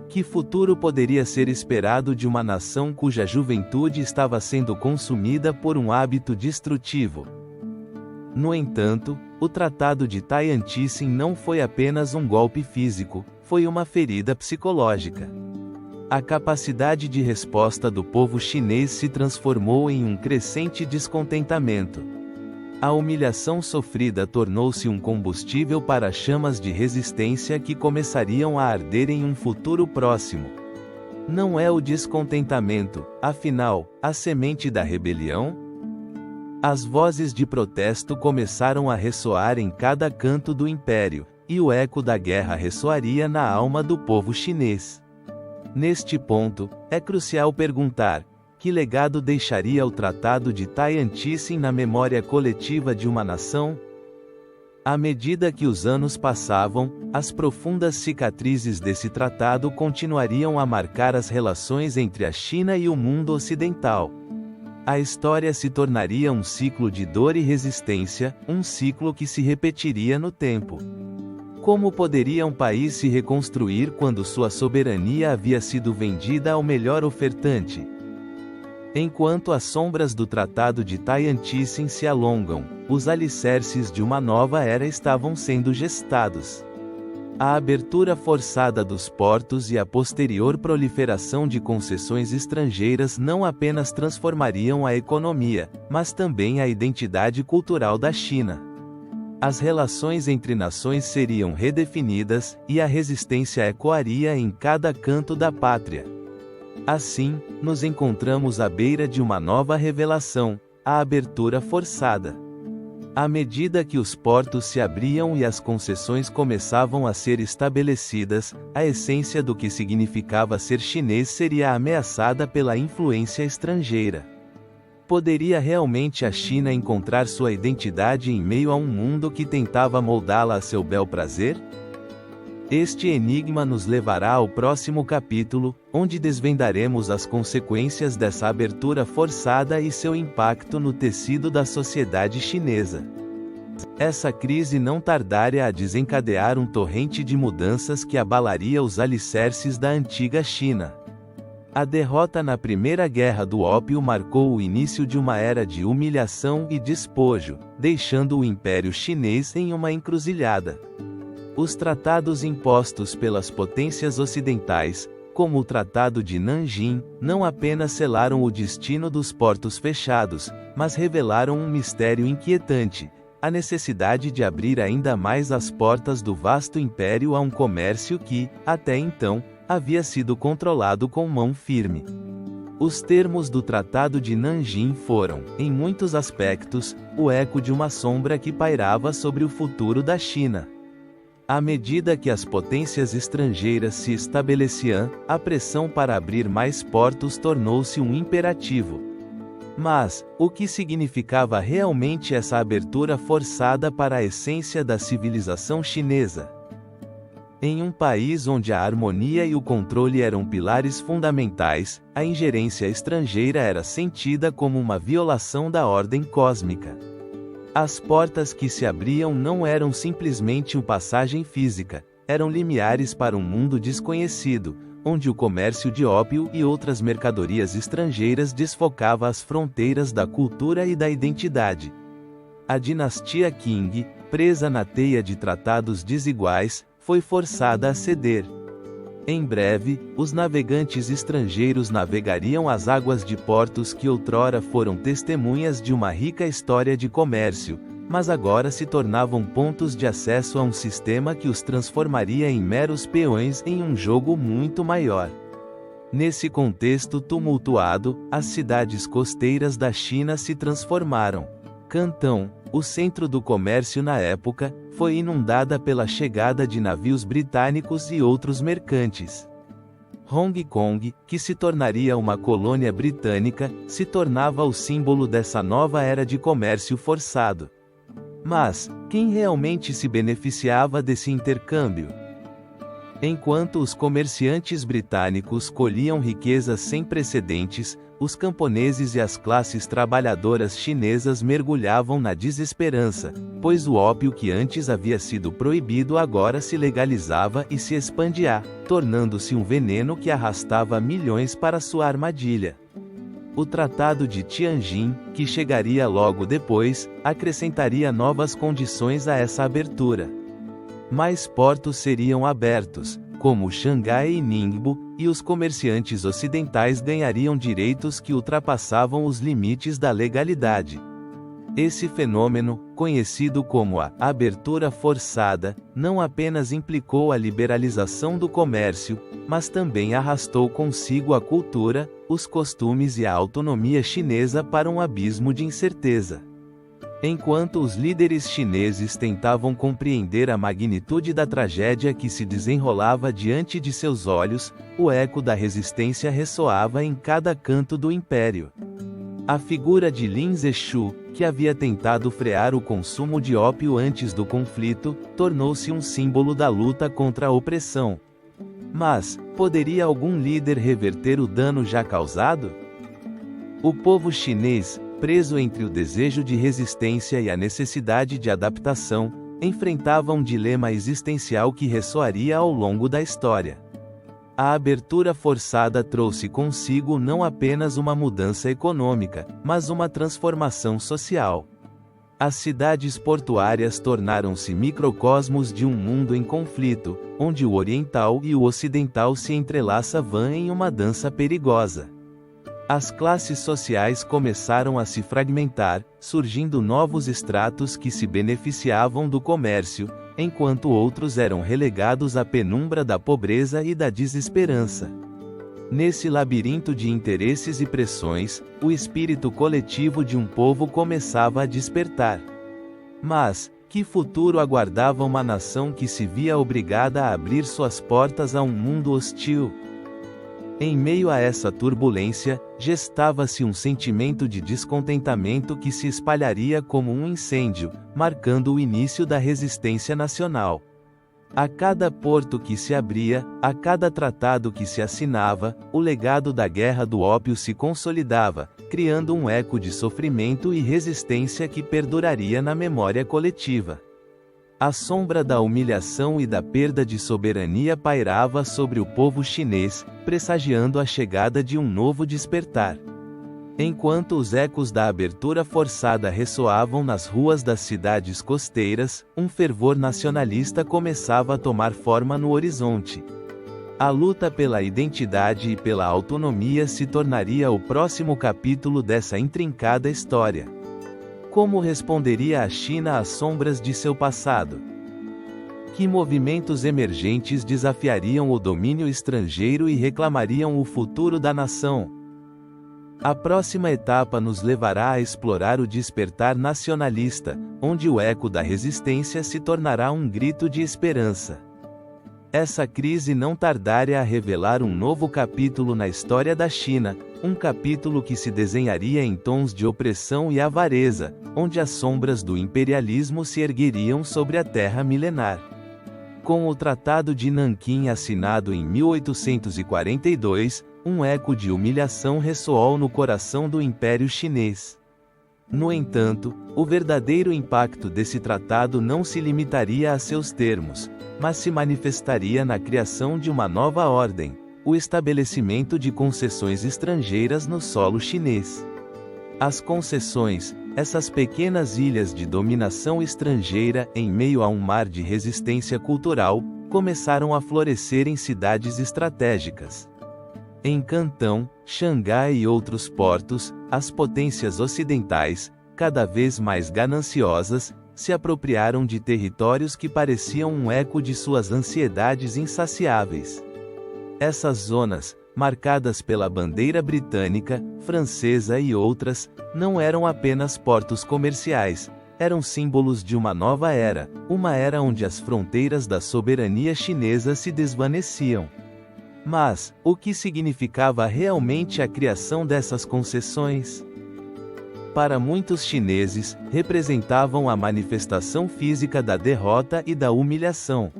Que futuro poderia ser esperado de uma nação cuja juventude estava sendo consumida por um hábito destrutivo? No entanto, o Tratado de Tianjin não foi apenas um golpe físico, foi uma ferida psicológica. A capacidade de resposta do povo chinês se transformou em um crescente descontentamento. A humilhação sofrida tornou-se um combustível para chamas de resistência que começariam a arder em um futuro próximo. Não é o descontentamento, afinal, a semente da rebelião? As vozes de protesto começaram a ressoar em cada canto do império, e o eco da guerra ressoaria na alma do povo chinês. Neste ponto, é crucial perguntar: que legado deixaria o Tratado de Tianjin na memória coletiva de uma nação? À medida que os anos passavam, as profundas cicatrizes desse tratado continuariam a marcar as relações entre a China e o mundo ocidental. A história se tornaria um ciclo de dor e resistência, um ciclo que se repetiria no tempo. Como poderia um país se reconstruir quando sua soberania havia sido vendida ao melhor ofertante? Enquanto as sombras do Tratado de Tianjin se alongam, os alicerces de uma nova era estavam sendo gestados. A abertura forçada dos portos e a posterior proliferação de concessões estrangeiras não apenas transformariam a economia, mas também a identidade cultural da China. As relações entre nações seriam redefinidas, e a resistência ecoaria em cada canto da pátria. Assim, nos encontramos à beira de uma nova revelação, a abertura forçada. À medida que os portos se abriam e as concessões começavam a ser estabelecidas, a essência do que significava ser chinês seria ameaçada pela influência estrangeira. Poderia realmente a China encontrar sua identidade em meio a um mundo que tentava moldá-la a seu bel prazer? Este enigma nos levará ao próximo capítulo, onde desvendaremos as consequências dessa abertura forçada e seu impacto no tecido da sociedade chinesa. Essa crise não tardaria a desencadear um torrente de mudanças que abalaria os alicerces da antiga China. A derrota na Primeira Guerra do Ópio marcou o início de uma era de humilhação e despojo, deixando o Império Chinês em uma encruzilhada. Os tratados impostos pelas potências ocidentais, como o Tratado de Nanjing, não apenas selaram o destino dos portos fechados, mas revelaram um mistério inquietante: a necessidade de abrir ainda mais as portas do vasto império a um comércio que, até então, havia sido controlado com mão firme. Os termos do Tratado de Nanjing foram, em muitos aspectos, o eco de uma sombra que pairava sobre o futuro da China. À medida que as potências estrangeiras se estabeleciam, a pressão para abrir mais portos tornou-se um imperativo. Mas, o que significava realmente essa abertura forçada para a essência da civilização chinesa? Em um país onde a harmonia e o controle eram pilares fundamentais, a ingerência estrangeira era sentida como uma violação da ordem cósmica. As portas que se abriam não eram simplesmente uma passagem física, eram limiares para um mundo desconhecido, onde o comércio de ópio e outras mercadorias estrangeiras desfocava as fronteiras da cultura e da identidade. A dinastia Qing, presa na teia de tratados desiguais, foi forçada a ceder. Em breve, os navegantes estrangeiros navegariam as águas de portos que outrora foram testemunhas de uma rica história de comércio, mas agora se tornavam pontos de acesso a um sistema que os transformaria em meros peões em um jogo muito maior. Nesse contexto tumultuado, as cidades costeiras da China se transformaram. Cantão, o centro do comércio na época, foi inundada pela chegada de navios britânicos e outros mercantes. Hong Kong, que se tornaria uma colônia britânica, se tornava o símbolo dessa nova era de comércio forçado. Mas, quem realmente se beneficiava desse intercâmbio? Enquanto os comerciantes britânicos colhiam riquezas sem precedentes, os camponeses e as classes trabalhadoras chinesas mergulhavam na desesperança, pois o ópio que antes havia sido proibido agora se legalizava e se expandia, tornando-se um veneno que arrastava milhões para sua armadilha. O Tratado de Tianjin, que chegaria logo depois, acrescentaria novas condições a essa abertura. Mais portos seriam abertos, como Xangai e Ningbo, e os comerciantes ocidentais ganhariam direitos que ultrapassavam os limites da legalidade. Esse fenômeno, conhecido como a abertura forçada, não apenas implicou a liberalização do comércio, mas também arrastou consigo a cultura, os costumes e a autonomia chinesa para um abismo de incerteza. Enquanto os líderes chineses tentavam compreender a magnitude da tragédia que se desenrolava diante de seus olhos, o eco da resistência ressoava em cada canto do império. A figura de Lin Zexu, que havia tentado frear o consumo de ópio antes do conflito, tornou-se um símbolo da luta contra a opressão. Mas, poderia algum líder reverter o dano já causado? O povo chinês, preso entre o desejo de resistência e a necessidade de adaptação, enfrentava um dilema existencial que ressoaria ao longo da história. A abertura forçada trouxe consigo não apenas uma mudança econômica, mas uma transformação social. As cidades portuárias tornaram-se microcosmos de um mundo em conflito, onde o oriental e o ocidental se entrelaçavam em uma dança perigosa. As classes sociais começaram a se fragmentar, surgindo novos estratos que se beneficiavam do comércio, enquanto outros eram relegados à penumbra da pobreza e da desesperança. Nesse labirinto de interesses e pressões, o espírito coletivo de um povo começava a despertar. Mas, que futuro aguardava uma nação que se via obrigada a abrir suas portas a um mundo hostil? Em meio a essa turbulência, gestava-se um sentimento de descontentamento que se espalharia como um incêndio, marcando o início da resistência nacional. A cada porto que se abria, a cada tratado que se assinava, o legado da guerra do ópio se consolidava, criando um eco de sofrimento e resistência que perduraria na memória coletiva. A sombra da humilhação e da perda de soberania pairava sobre o povo chinês, pressagiando a chegada de um novo despertar. Enquanto os ecos da abertura forçada ressoavam nas ruas das cidades costeiras, um fervor nacionalista começava a tomar forma no horizonte. A luta pela identidade e pela autonomia se tornaria o próximo capítulo dessa intrincada história. Como responderia a China às sombras de seu passado? Que movimentos emergentes desafiariam o domínio estrangeiro e reclamariam o futuro da nação? A próxima etapa nos levará a explorar o despertar nacionalista, onde o eco da resistência se tornará um grito de esperança. Essa crise não tardaria a revelar um novo capítulo na história da China, um capítulo que se desenharia em tons de opressão e avareza, onde as sombras do imperialismo se ergueriam sobre a terra milenar. Com o Tratado de Nanquim assinado em 1842, um eco de humilhação ressoou no coração do Império Chinês. No entanto, o verdadeiro impacto desse tratado não se limitaria a seus termos, mas se manifestaria na criação de uma nova ordem, o estabelecimento de concessões estrangeiras no solo chinês. As concessões, essas pequenas ilhas de dominação estrangeira em meio a um mar de resistência cultural, começaram a florescer em cidades estratégicas. Em Cantão, Xangai e outros portos, as potências ocidentais, cada vez mais gananciosas, se apropriaram de territórios que pareciam um eco de suas ansiedades insaciáveis. Essas zonas, marcadas pela bandeira britânica, francesa e outras, não eram apenas portos comerciais, eram símbolos de uma nova era, uma era onde as fronteiras da soberania chinesa se desvaneciam. Mas, o que significava realmente a criação dessas concessões? Para muitos chineses, representavam a manifestação física da derrota e da humilhação.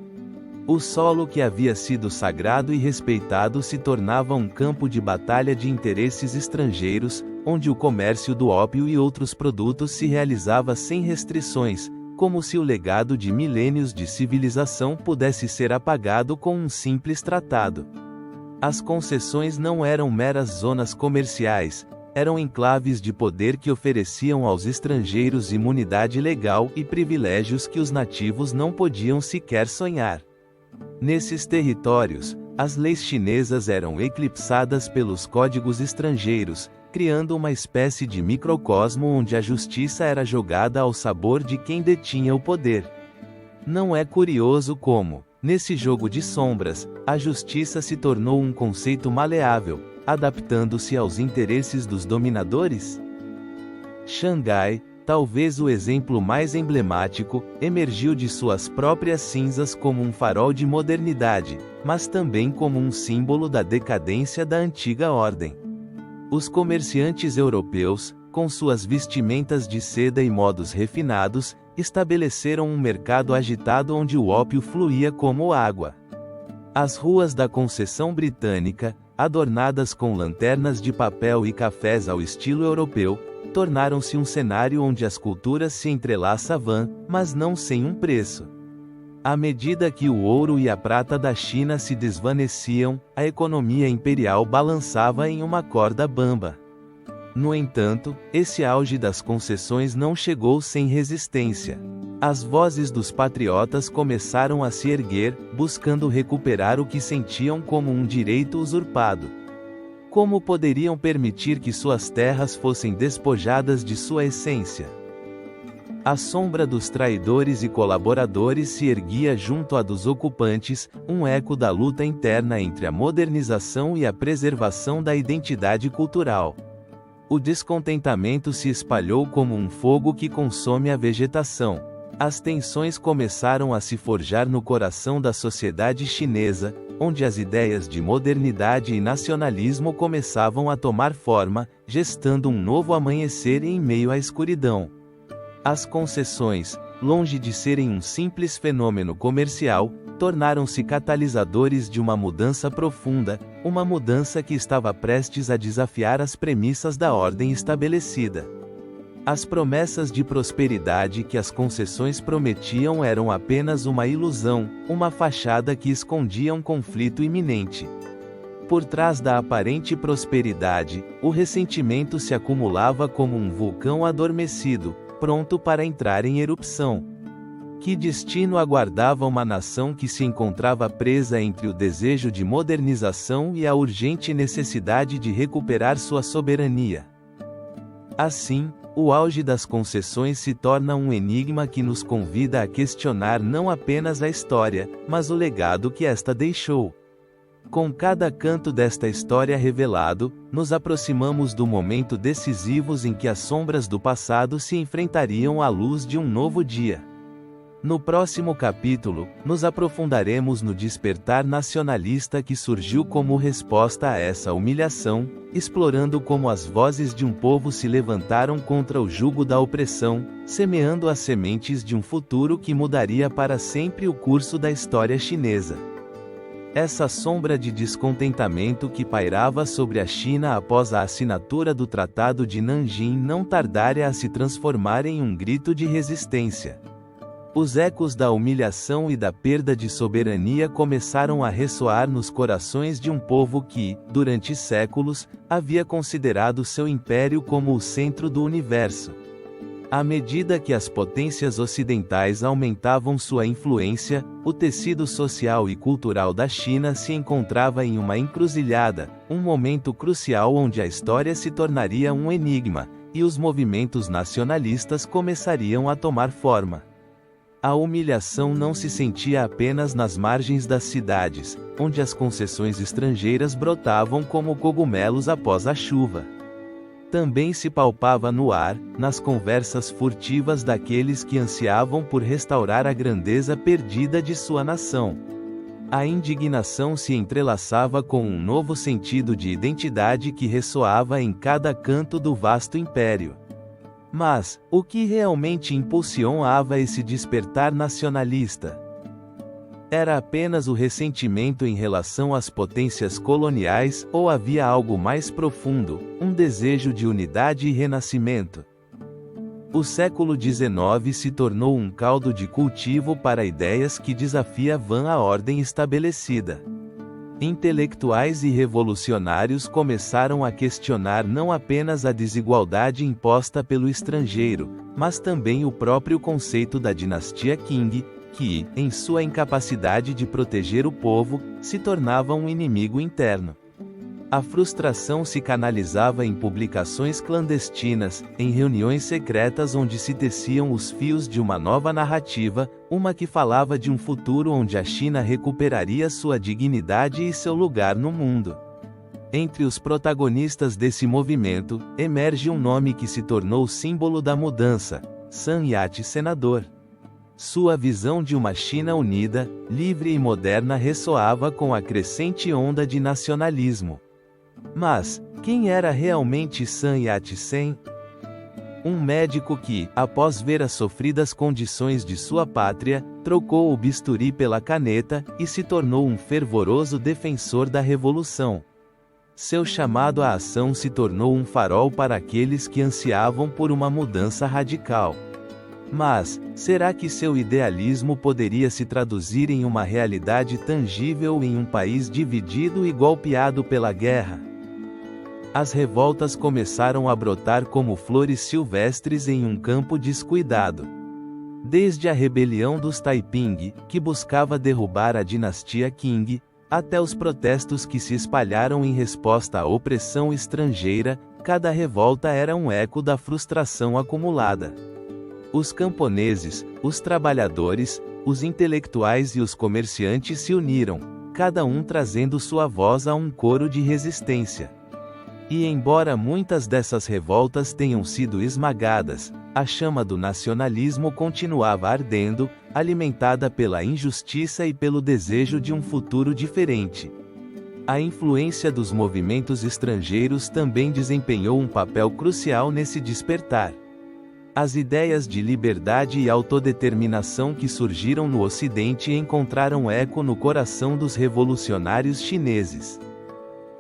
O solo que havia sido sagrado e respeitado se tornava um campo de batalha de interesses estrangeiros, onde o comércio do ópio e outros produtos se realizava sem restrições, como se o legado de milênios de civilização pudesse ser apagado com um simples tratado. As concessões não eram meras zonas comerciais, eram enclaves de poder que ofereciam aos estrangeiros imunidade legal e privilégios que os nativos não podiam sequer sonhar. Nesses territórios, as leis chinesas eram eclipsadas pelos códigos estrangeiros, criando uma espécie de microcosmo onde a justiça era jogada ao sabor de quem detinha o poder. Não é curioso como, nesse jogo de sombras, a justiça se tornou um conceito maleável, adaptando-se aos interesses dos dominadores? Xangai, talvez o exemplo mais emblemático, emergiu de suas próprias cinzas como um farol de modernidade, mas também como um símbolo da decadência da antiga ordem. Os comerciantes europeus, com suas vestimentas de seda e modos refinados, estabeleceram um mercado agitado onde o ópio fluía como água. As ruas da concessão britânica, adornadas com lanternas de papel e cafés ao estilo europeu, tornaram-se um cenário onde as culturas se entrelaçavam, mas não sem um preço. À medida que o ouro e a prata da China se desvaneciam, a economia imperial balançava em uma corda bamba. No entanto, esse auge das concessões não chegou sem resistência. As vozes dos patriotas começaram a se erguer, buscando recuperar o que sentiam como um direito usurpado. Como poderiam permitir que suas terras fossem despojadas de sua essência? A sombra dos traidores e colaboradores se erguia junto à dos ocupantes, um eco da luta interna entre a modernização e a preservação da identidade cultural. O descontentamento se espalhou como um fogo que consome a vegetação. As tensões começaram a se forjar no coração da sociedade chinesa, onde as ideias de modernidade e nacionalismo começavam a tomar forma, gestando um novo amanhecer em meio à escuridão. As concessões, longe de serem um simples fenômeno comercial, tornaram-se catalisadores de uma mudança profunda, uma mudança que estava prestes a desafiar as premissas da ordem estabelecida. As promessas de prosperidade que as concessões prometiam eram apenas uma ilusão, uma fachada que escondia um conflito iminente. Por trás da aparente prosperidade, o ressentimento se acumulava como um vulcão adormecido, pronto para entrar em erupção. Que destino aguardava uma nação que se encontrava presa entre o desejo de modernização e a urgente necessidade de recuperar sua soberania? Assim, o auge das concessões se torna um enigma que nos convida a questionar não apenas a história, mas o legado que esta deixou. Com cada canto desta história revelado, nos aproximamos do momento decisivo em que as sombras do passado se enfrentariam à luz de um novo dia. No próximo capítulo, nos aprofundaremos no despertar nacionalista que surgiu como resposta a essa humilhação, explorando como as vozes de um povo se levantaram contra o jugo da opressão, semeando as sementes de um futuro que mudaria para sempre o curso da história chinesa. Essa sombra de descontentamento que pairava sobre a China após a assinatura do Tratado de Nanjing não tardara a se transformar em um grito de resistência. Os ecos da humilhação e da perda de soberania começaram a ressoar nos corações de um povo que, durante séculos, havia considerado seu império como o centro do universo. À medida que as potências ocidentais aumentavam sua influência, o tecido social e cultural da China se encontrava em uma encruzilhada, um momento crucial onde a história se tornaria um enigma, e os movimentos nacionalistas começariam a tomar forma. A humilhação não se sentia apenas nas margens das cidades, onde as concessões estrangeiras brotavam como cogumelos após a chuva. Também se palpava no ar, nas conversas furtivas daqueles que ansiavam por restaurar a grandeza perdida de sua nação. A indignação se entrelaçava com um novo sentido de identidade que ressoava em cada canto do vasto império. Mas, o que realmente impulsionava esse despertar nacionalista? Era apenas o ressentimento em relação às potências coloniais, ou havia algo mais profundo, um desejo de unidade e renascimento? O século XIX se tornou um caldo de cultivo para ideias que desafiavam a ordem estabelecida. Intelectuais e revolucionários começaram a questionar não apenas a desigualdade imposta pelo estrangeiro, mas também o próprio conceito da dinastia Qing, que, em sua incapacidade de proteger o povo, se tornava um inimigo interno. A frustração se canalizava em publicações clandestinas, em reuniões secretas onde se teciam os fios de uma nova narrativa, uma que falava de um futuro onde a China recuperaria sua dignidade e seu lugar no mundo. Entre os protagonistas desse movimento, emerge um nome que se tornou símbolo da mudança: Sun Yat, senador. Sua visão de uma China unida, livre e moderna ressoava com a crescente onda de nacionalismo. Mas, quem era realmente Sun Yat-sen? Um médico que, após ver as sofridas condições de sua pátria, trocou o bisturi pela caneta, e se tornou um fervoroso defensor da revolução. Seu chamado à ação se tornou um farol para aqueles que ansiavam por uma mudança radical. Mas, será que seu idealismo poderia se traduzir em uma realidade tangível em um país dividido e golpeado pela guerra? As revoltas começaram a brotar como flores silvestres em um campo descuidado. Desde a rebelião dos Taiping, que buscava derrubar a dinastia Qing, até os protestos que se espalharam em resposta à opressão estrangeira, cada revolta era um eco da frustração acumulada. Os camponeses, os trabalhadores, os intelectuais e os comerciantes se uniram, cada um trazendo sua voz a um coro de resistência. E embora muitas dessas revoltas tenham sido esmagadas, a chama do nacionalismo continuava ardendo, alimentada pela injustiça e pelo desejo de um futuro diferente. A influência dos movimentos estrangeiros também desempenhou um papel crucial nesse despertar. As ideias de liberdade e autodeterminação que surgiram no Ocidente encontraram eco no coração dos revolucionários chineses.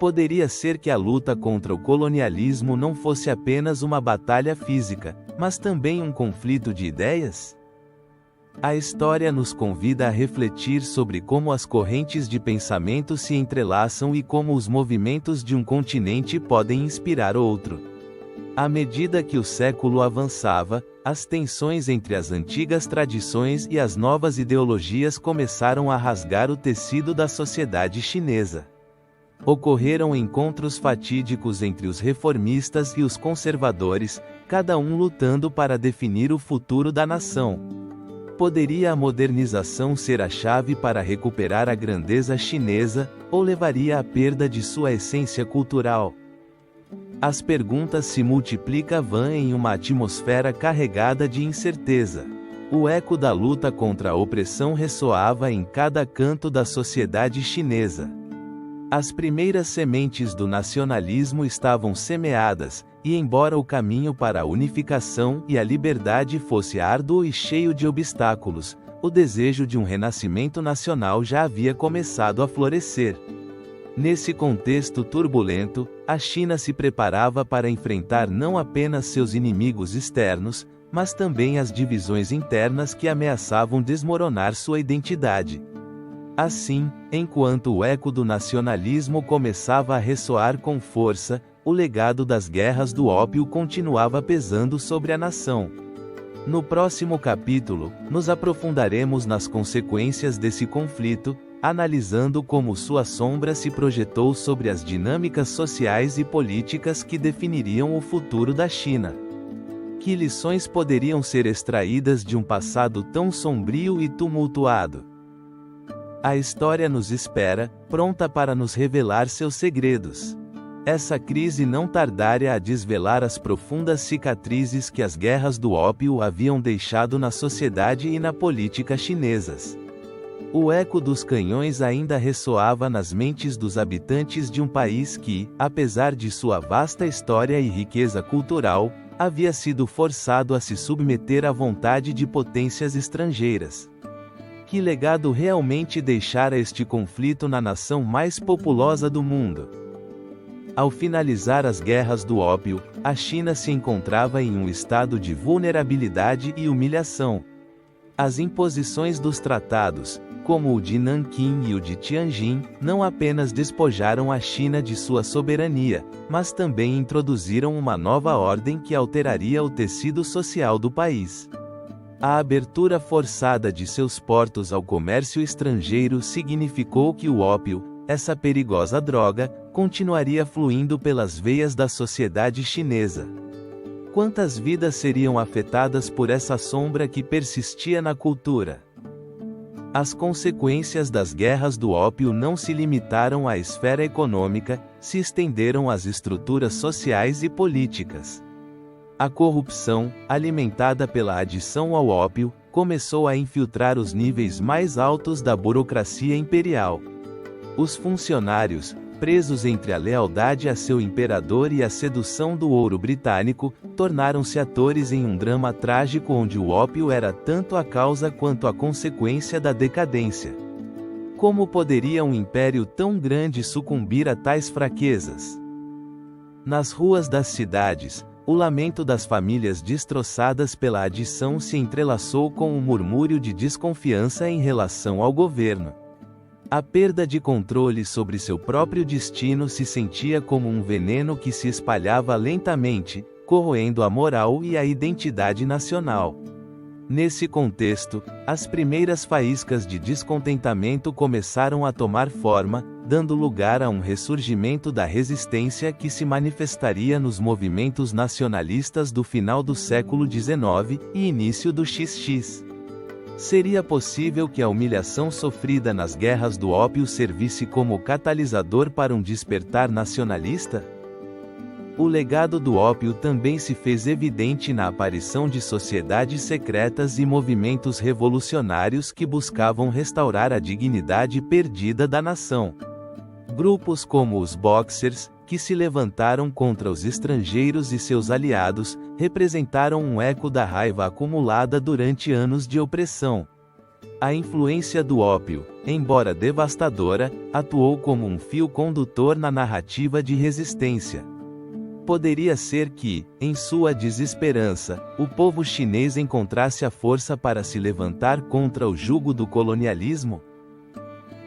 Poderia ser que a luta contra o colonialismo não fosse apenas uma batalha física, mas também um conflito de ideias? A história nos convida a refletir sobre como as correntes de pensamento se entrelaçam e como os movimentos de um continente podem inspirar outro. À medida que o século avançava, as tensões entre as antigas tradições e as novas ideologias começaram a rasgar o tecido da sociedade chinesa. Ocorreram encontros fatídicos entre os reformistas e os conservadores, cada um lutando para definir o futuro da nação. Poderia a modernização ser a chave para recuperar a grandeza chinesa, ou levaria à perda de sua essência cultural? As perguntas se multiplicavam em uma atmosfera carregada de incerteza. O eco da luta contra a opressão ressoava em cada canto da sociedade chinesa. As primeiras sementes do nacionalismo estavam semeadas, e embora o caminho para a unificação e a liberdade fosse árduo e cheio de obstáculos, o desejo de um renascimento nacional já havia começado a florescer. Nesse contexto turbulento, a China se preparava para enfrentar não apenas seus inimigos externos, mas também as divisões internas que ameaçavam desmoronar sua identidade. Assim, enquanto o eco do nacionalismo começava a ressoar com força, o legado das guerras do ópio continuava pesando sobre a nação. No próximo capítulo, nos aprofundaremos nas consequências desse conflito, analisando como sua sombra se projetou sobre as dinâmicas sociais e políticas que definiriam o futuro da China. Que lições poderiam ser extraídas de um passado tão sombrio e tumultuado? A história nos espera, pronta para nos revelar seus segredos. Essa crise não tardaria a desvelar as profundas cicatrizes que as guerras do ópio haviam deixado na sociedade e na política chinesas. O eco dos canhões ainda ressoava nas mentes dos habitantes de um país que, apesar de sua vasta história e riqueza cultural, havia sido forçado a se submeter à vontade de potências estrangeiras. Que legado realmente deixara este conflito na nação mais populosa do mundo? Ao finalizar as guerras do ópio, a China se encontrava em um estado de vulnerabilidade e humilhação. As imposições dos tratados, como o de Nanquim e o de Tianjin, não apenas despojaram a China de sua soberania, mas também introduziram uma nova ordem que alteraria o tecido social do país. A abertura forçada de seus portos ao comércio estrangeiro significou que o ópio, essa perigosa droga, continuaria fluindo pelas veias da sociedade chinesa. Quantas vidas seriam afetadas por essa sombra que persistia na cultura? As consequências das guerras do ópio não se limitaram à esfera econômica, se estenderam às estruturas sociais e políticas. A corrupção, alimentada pela adição ao ópio, começou a infiltrar os níveis mais altos da burocracia imperial. Os funcionários, presos entre a lealdade a seu imperador e a sedução do ouro britânico, tornaram-se atores em um drama trágico onde o ópio era tanto a causa quanto a consequência da decadência. Como poderia um império tão grande sucumbir a tais fraquezas? Nas ruas das cidades, o lamento das famílias destroçadas pela adição se entrelaçou com um murmúrio de desconfiança em relação ao governo. A perda de controle sobre seu próprio destino se sentia como um veneno que se espalhava lentamente, corroendo a moral e a identidade nacional. Nesse contexto, as primeiras faíscas de descontentamento começaram a tomar forma, dando lugar a um ressurgimento da resistência que se manifestaria nos movimentos nacionalistas do final do século XIX e início do XX. Seria possível que a humilhação sofrida nas guerras do ópio servisse como catalisador para um despertar nacionalista? O legado do ópio também se fez evidente na aparição de sociedades secretas e movimentos revolucionários que buscavam restaurar a dignidade perdida da nação. Grupos como os Boxers, que se levantaram contra os estrangeiros e seus aliados, representaram um eco da raiva acumulada durante anos de opressão. A influência do ópio, embora devastadora, atuou como um fio condutor na narrativa de resistência. Poderia ser que, em sua desesperança, o povo chinês encontrasse a força para se levantar contra o jugo do colonialismo?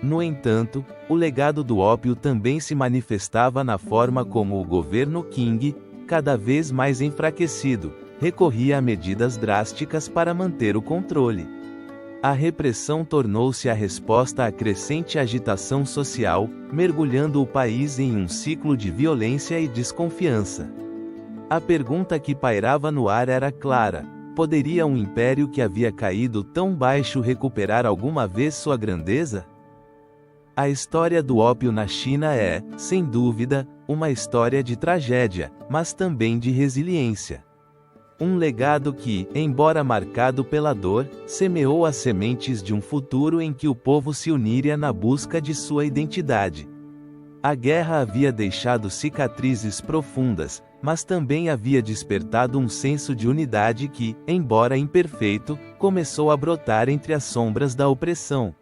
No entanto, o legado do ópio também se manifestava na forma como o governo Qing, cada vez mais enfraquecido, recorria a medidas drásticas para manter o controle. A repressão tornou-se a resposta à crescente agitação social, mergulhando o país em um ciclo de violência e desconfiança. A pergunta que pairava no ar era clara: poderia um império que havia caído tão baixo recuperar alguma vez sua grandeza? A história do ópio na China é, sem dúvida, uma história de tragédia, mas também de resiliência. Um legado que, embora marcado pela dor, semeou as sementes de um futuro em que o povo se uniria na busca de sua identidade. A guerra havia deixado cicatrizes profundas, mas também havia despertado um senso de unidade que, embora imperfeito, começou a brotar entre as sombras da opressão.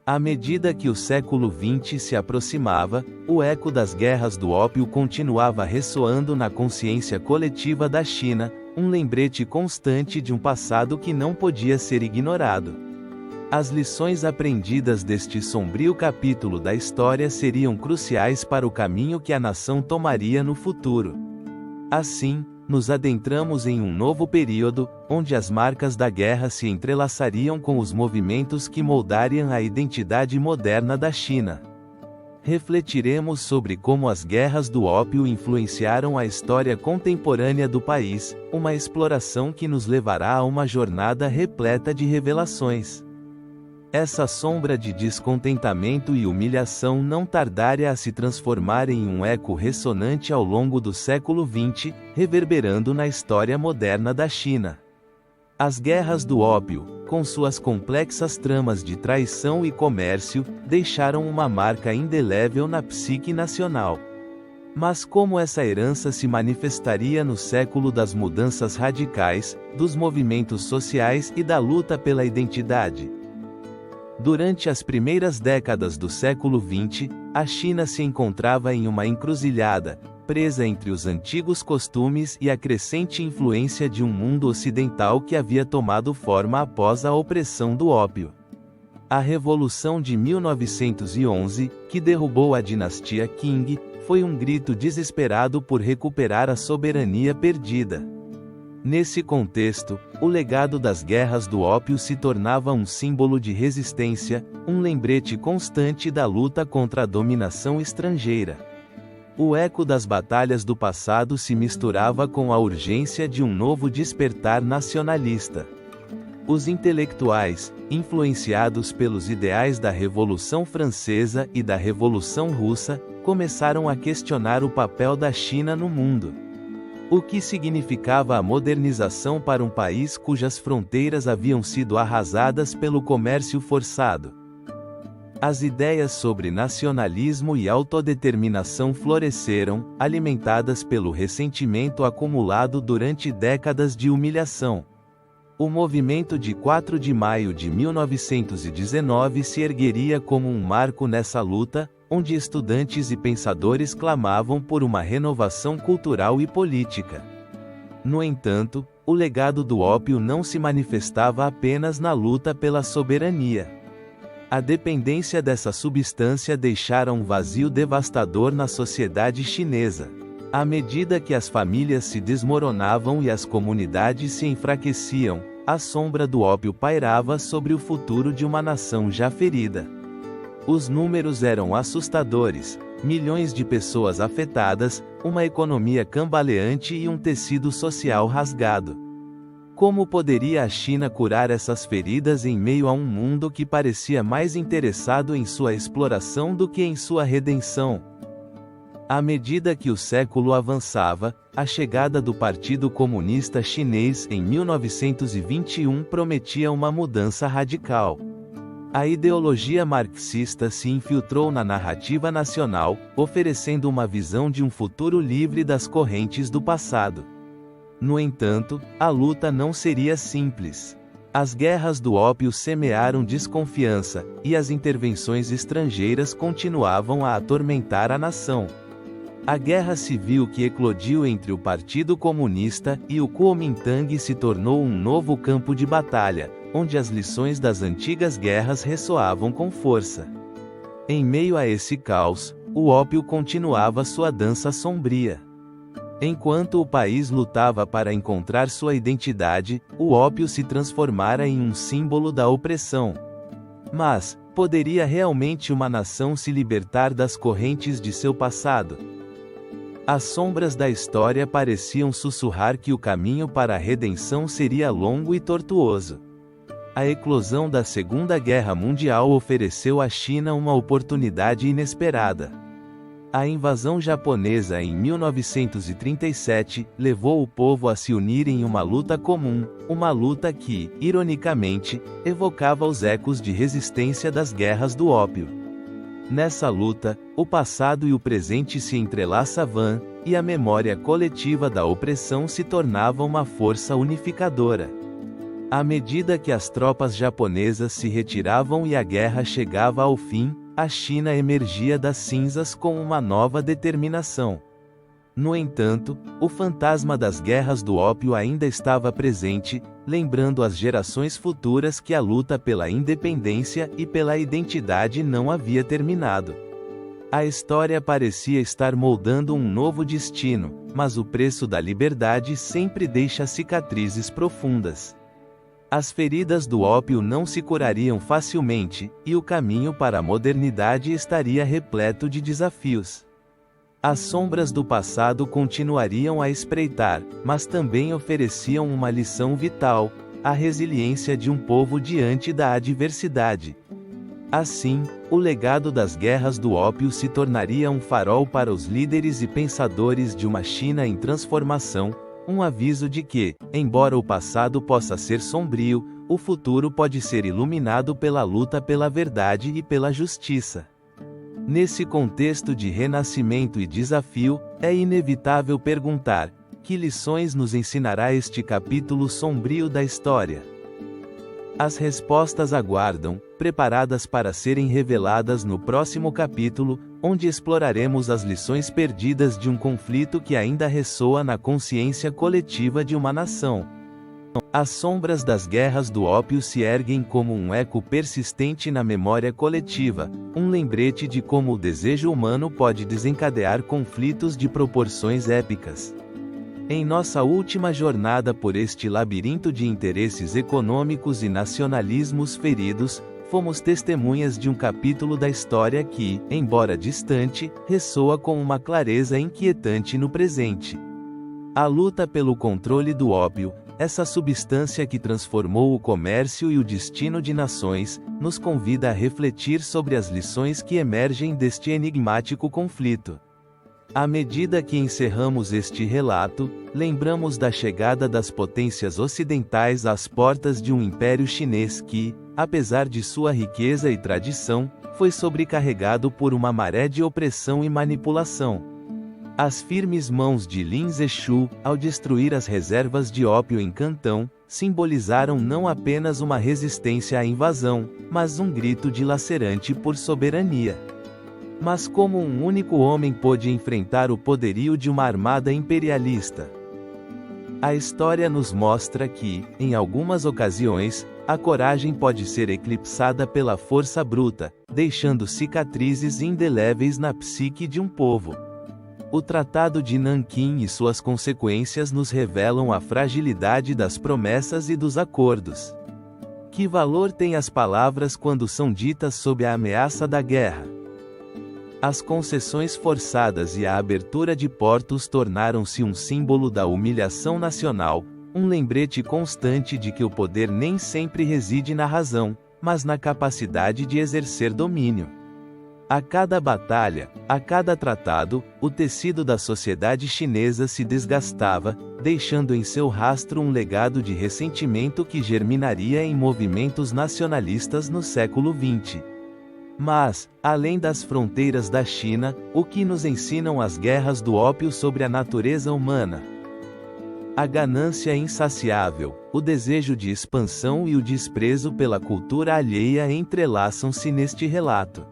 À medida que o século XX se aproximava, o eco das guerras do ópio continuava ressoando na consciência coletiva da China, um lembrete constante de um passado que não podia ser ignorado. As lições aprendidas deste sombrio capítulo da história seriam cruciais para o caminho que a nação tomaria no futuro. Assim, nos adentramos em um novo período, onde as marcas da guerra se entrelaçariam com os movimentos que moldariam a identidade moderna da China. Refletiremos sobre como as guerras do ópio influenciaram a história contemporânea do país, uma exploração que nos levará a uma jornada repleta de revelações. Essa sombra de descontentamento e humilhação não tardaria a se transformar em um eco ressonante ao longo do século XX, reverberando na história moderna da China. As guerras do ópio, com suas complexas tramas de traição e comércio, deixaram uma marca indelével na psique nacional. Mas como essa herança se manifestaria no século das mudanças radicais, dos movimentos sociais e da luta pela identidade? Durante as primeiras décadas do século XX, a China se encontrava em uma encruzilhada, presa entre os antigos costumes e a crescente influência de um mundo ocidental que havia tomado forma após a opressão do ópio. A Revolução de 1911, que derrubou a dinastia Qing, foi um grito desesperado por recuperar a soberania perdida. Nesse contexto, o legado das guerras do ópio se tornava um símbolo de resistência, um lembrete constante da luta contra a dominação estrangeira. O eco das batalhas do passado se misturava com a urgência de um novo despertar nacionalista. Os intelectuais, influenciados pelos ideais da Revolução Francesa e da Revolução Russa, começaram a questionar o papel da China no mundo. O que significava a modernização para um país cujas fronteiras haviam sido arrasadas pelo comércio forçado? As ideias sobre nacionalismo e autodeterminação floresceram, alimentadas pelo ressentimento acumulado durante décadas de humilhação. O movimento de 4 de maio de 1919 se ergueria como um marco nessa luta, onde estudantes e pensadores clamavam por uma renovação cultural e política. No entanto, o legado do ópio não se manifestava apenas na luta pela soberania. A dependência dessa substância deixara um vazio devastador na sociedade chinesa. À medida que as famílias se desmoronavam e as comunidades se enfraqueciam, a sombra do ópio pairava sobre o futuro de uma nação já ferida. Os números eram assustadores: milhões de pessoas afetadas, uma economia cambaleante e um tecido social rasgado. Como poderia a China curar essas feridas em meio a um mundo que parecia mais interessado em sua exploração do que em sua redenção? À medida que o século avançava, a chegada do Partido Comunista Chinês em 1921 prometia uma mudança radical. A ideologia marxista se infiltrou na narrativa nacional, oferecendo uma visão de um futuro livre das correntes do passado. No entanto, a luta não seria simples. As guerras do ópio semearam desconfiança, e as intervenções estrangeiras continuavam a atormentar a nação. A guerra civil que eclodiu entre o Partido Comunista e o Kuomintang se tornou um novo campo de batalha, onde as lições das antigas guerras ressoavam com força. Em meio a esse caos, o ópio continuava sua dança sombria. Enquanto o país lutava para encontrar sua identidade, o ópio se transformara em um símbolo da opressão. Mas, poderia realmente uma nação se libertar das correntes de seu passado? As sombras da história pareciam sussurrar que o caminho para a redenção seria longo e tortuoso. A eclosão da Segunda Guerra Mundial ofereceu à China uma oportunidade inesperada. A invasão japonesa em 1937 levou o povo a se unir em uma luta comum, uma luta que, ironicamente, evocava os ecos de resistência das guerras do ópio. Nessa luta, o passado e o presente se entrelaçavam, e a memória coletiva da opressão se tornava uma força unificadora. À medida que as tropas japonesas se retiravam e a guerra chegava ao fim, a China emergia das cinzas com uma nova determinação. No entanto, o fantasma das guerras do ópio ainda estava presente, lembrando às gerações futuras que a luta pela independência e pela identidade não havia terminado. A história parecia estar moldando um novo destino, mas o preço da liberdade sempre deixa cicatrizes profundas. As feridas do ópio não se curariam facilmente, e o caminho para a modernidade estaria repleto de desafios. As sombras do passado continuariam a espreitar, mas também ofereciam uma lição vital: a resiliência de um povo diante da adversidade. Assim, o legado das guerras do ópio se tornaria um farol para os líderes e pensadores de uma China em transformação, Um aviso de que, embora o passado possa ser sombrio, o futuro pode ser iluminado pela luta pela verdade e pela justiça. Nesse contexto de renascimento e desafio, é inevitável perguntar: que lições nos ensinará este capítulo sombrio da história? As respostas aguardam, preparadas para serem reveladas no próximo capítulo, onde exploraremos as lições perdidas de um conflito que ainda ressoa na consciência coletiva de uma nação. As sombras das guerras do ópio se erguem como um eco persistente na memória coletiva, um lembrete de como o desejo humano pode desencadear conflitos de proporções épicas. Em nossa última jornada por este labirinto de interesses econômicos e nacionalismos feridos, fomos testemunhas de um capítulo da história que, embora distante, ressoa com uma clareza inquietante no presente. A luta pelo controle do ópio, essa substância que transformou o comércio e o destino de nações, nos convida a refletir sobre as lições que emergem deste enigmático conflito. À medida que encerramos este relato, lembramos da chegada das potências ocidentais às portas de um império chinês que, apesar de sua riqueza e tradição, foi sobrecarregado por uma maré de opressão e manipulação. As firmes mãos de Lin Zexu, ao destruir as reservas de ópio em Cantão, simbolizaram não apenas uma resistência à invasão, mas um grito dilacerante por soberania. Mas como um único homem pôde enfrentar o poderio de uma armada imperialista? A história nos mostra que, em algumas ocasiões, a coragem pode ser eclipsada pela força bruta, deixando cicatrizes indeléveis na psique de um povo. O Tratado de Nanquim e suas consequências nos revelam a fragilidade das promessas e dos acordos. Que valor têm as palavras quando são ditas sob a ameaça da guerra? As concessões forçadas e a abertura de portos tornaram-se um símbolo da humilhação nacional, um lembrete constante de que o poder nem sempre reside na razão, mas na capacidade de exercer domínio. A cada batalha, a cada tratado, o tecido da sociedade chinesa se desgastava, deixando em seu rastro um legado de ressentimento que germinaria em movimentos nacionalistas no século XX. Mas, além das fronteiras da China, o que nos ensinam as guerras do ópio sobre a natureza humana? A ganância insaciável, o desejo de expansão e o desprezo pela cultura alheia entrelaçam-se neste relato.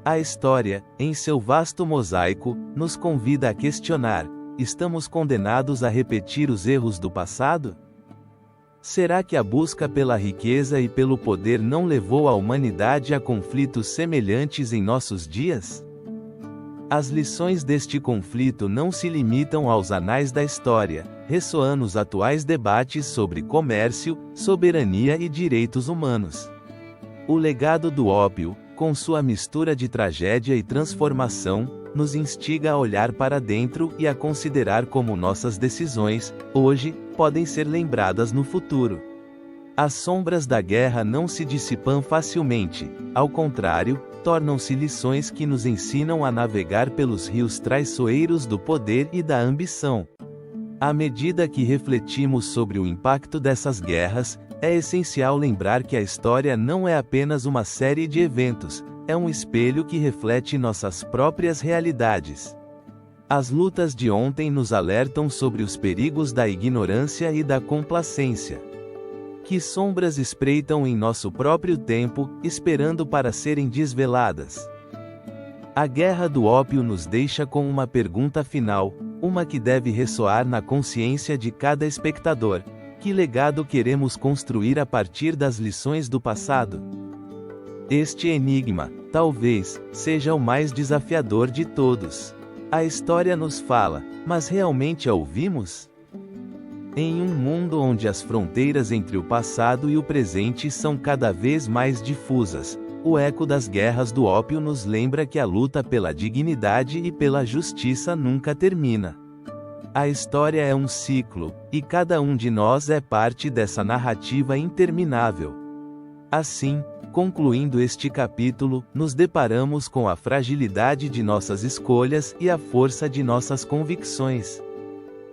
A história, em seu vasto mosaico, nos convida a questionar: estamos condenados a repetir os erros do passado? Será que a busca pela riqueza e pelo poder não levou a humanidade a conflitos semelhantes em nossos dias? As lições deste conflito não se limitam aos anais da história, ressoam nos atuais debates sobre comércio, soberania e direitos humanos. O legado do ópio, com sua mistura de tragédia e transformação, nos instiga a olhar para dentro e a considerar como nossas decisões, hoje, podem ser lembradas no futuro. As sombras da guerra não se dissipam facilmente, ao contrário, tornam-se lições que nos ensinam a navegar pelos rios traiçoeiros do poder e da ambição. À medida que refletimos sobre o impacto dessas guerras, é essencial lembrar que a história não é apenas uma série de eventos, é um espelho que reflete nossas próprias realidades. As lutas de ontem nos alertam sobre os perigos da ignorância e da complacência. Que sombras espreitam em nosso próprio tempo, esperando para serem desveladas? A guerra do ópio nos deixa com uma pergunta final, uma que deve ressoar na consciência de cada espectador: que legado queremos construir a partir das lições do passado? Este enigma, talvez, seja o mais desafiador de todos. A história nos fala, mas realmente a ouvimos? Em um mundo onde as fronteiras entre o passado e o presente são cada vez mais difusas, o eco das guerras do ópio nos lembra que a luta pela dignidade e pela justiça nunca termina. A história é um ciclo, e cada um de nós é parte dessa narrativa interminável. Assim, concluindo este capítulo, nos deparamos com a fragilidade de nossas escolhas e a força de nossas convicções.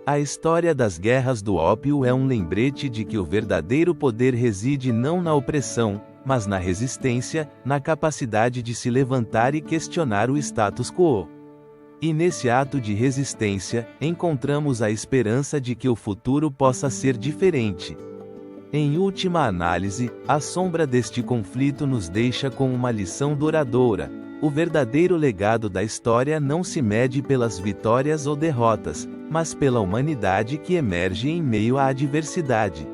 A história das guerras do ópio é um lembrete de que o verdadeiro poder reside não na opressão, mas na resistência, na capacidade de se levantar e questionar o status quo. E nesse ato de resistência, encontramos a esperança de que o futuro possa ser diferente. Em última análise, a sombra deste conflito nos deixa com uma lição duradoura. O verdadeiro legado da história não se mede pelas vitórias ou derrotas, mas pela humanidade que emerge em meio à adversidade.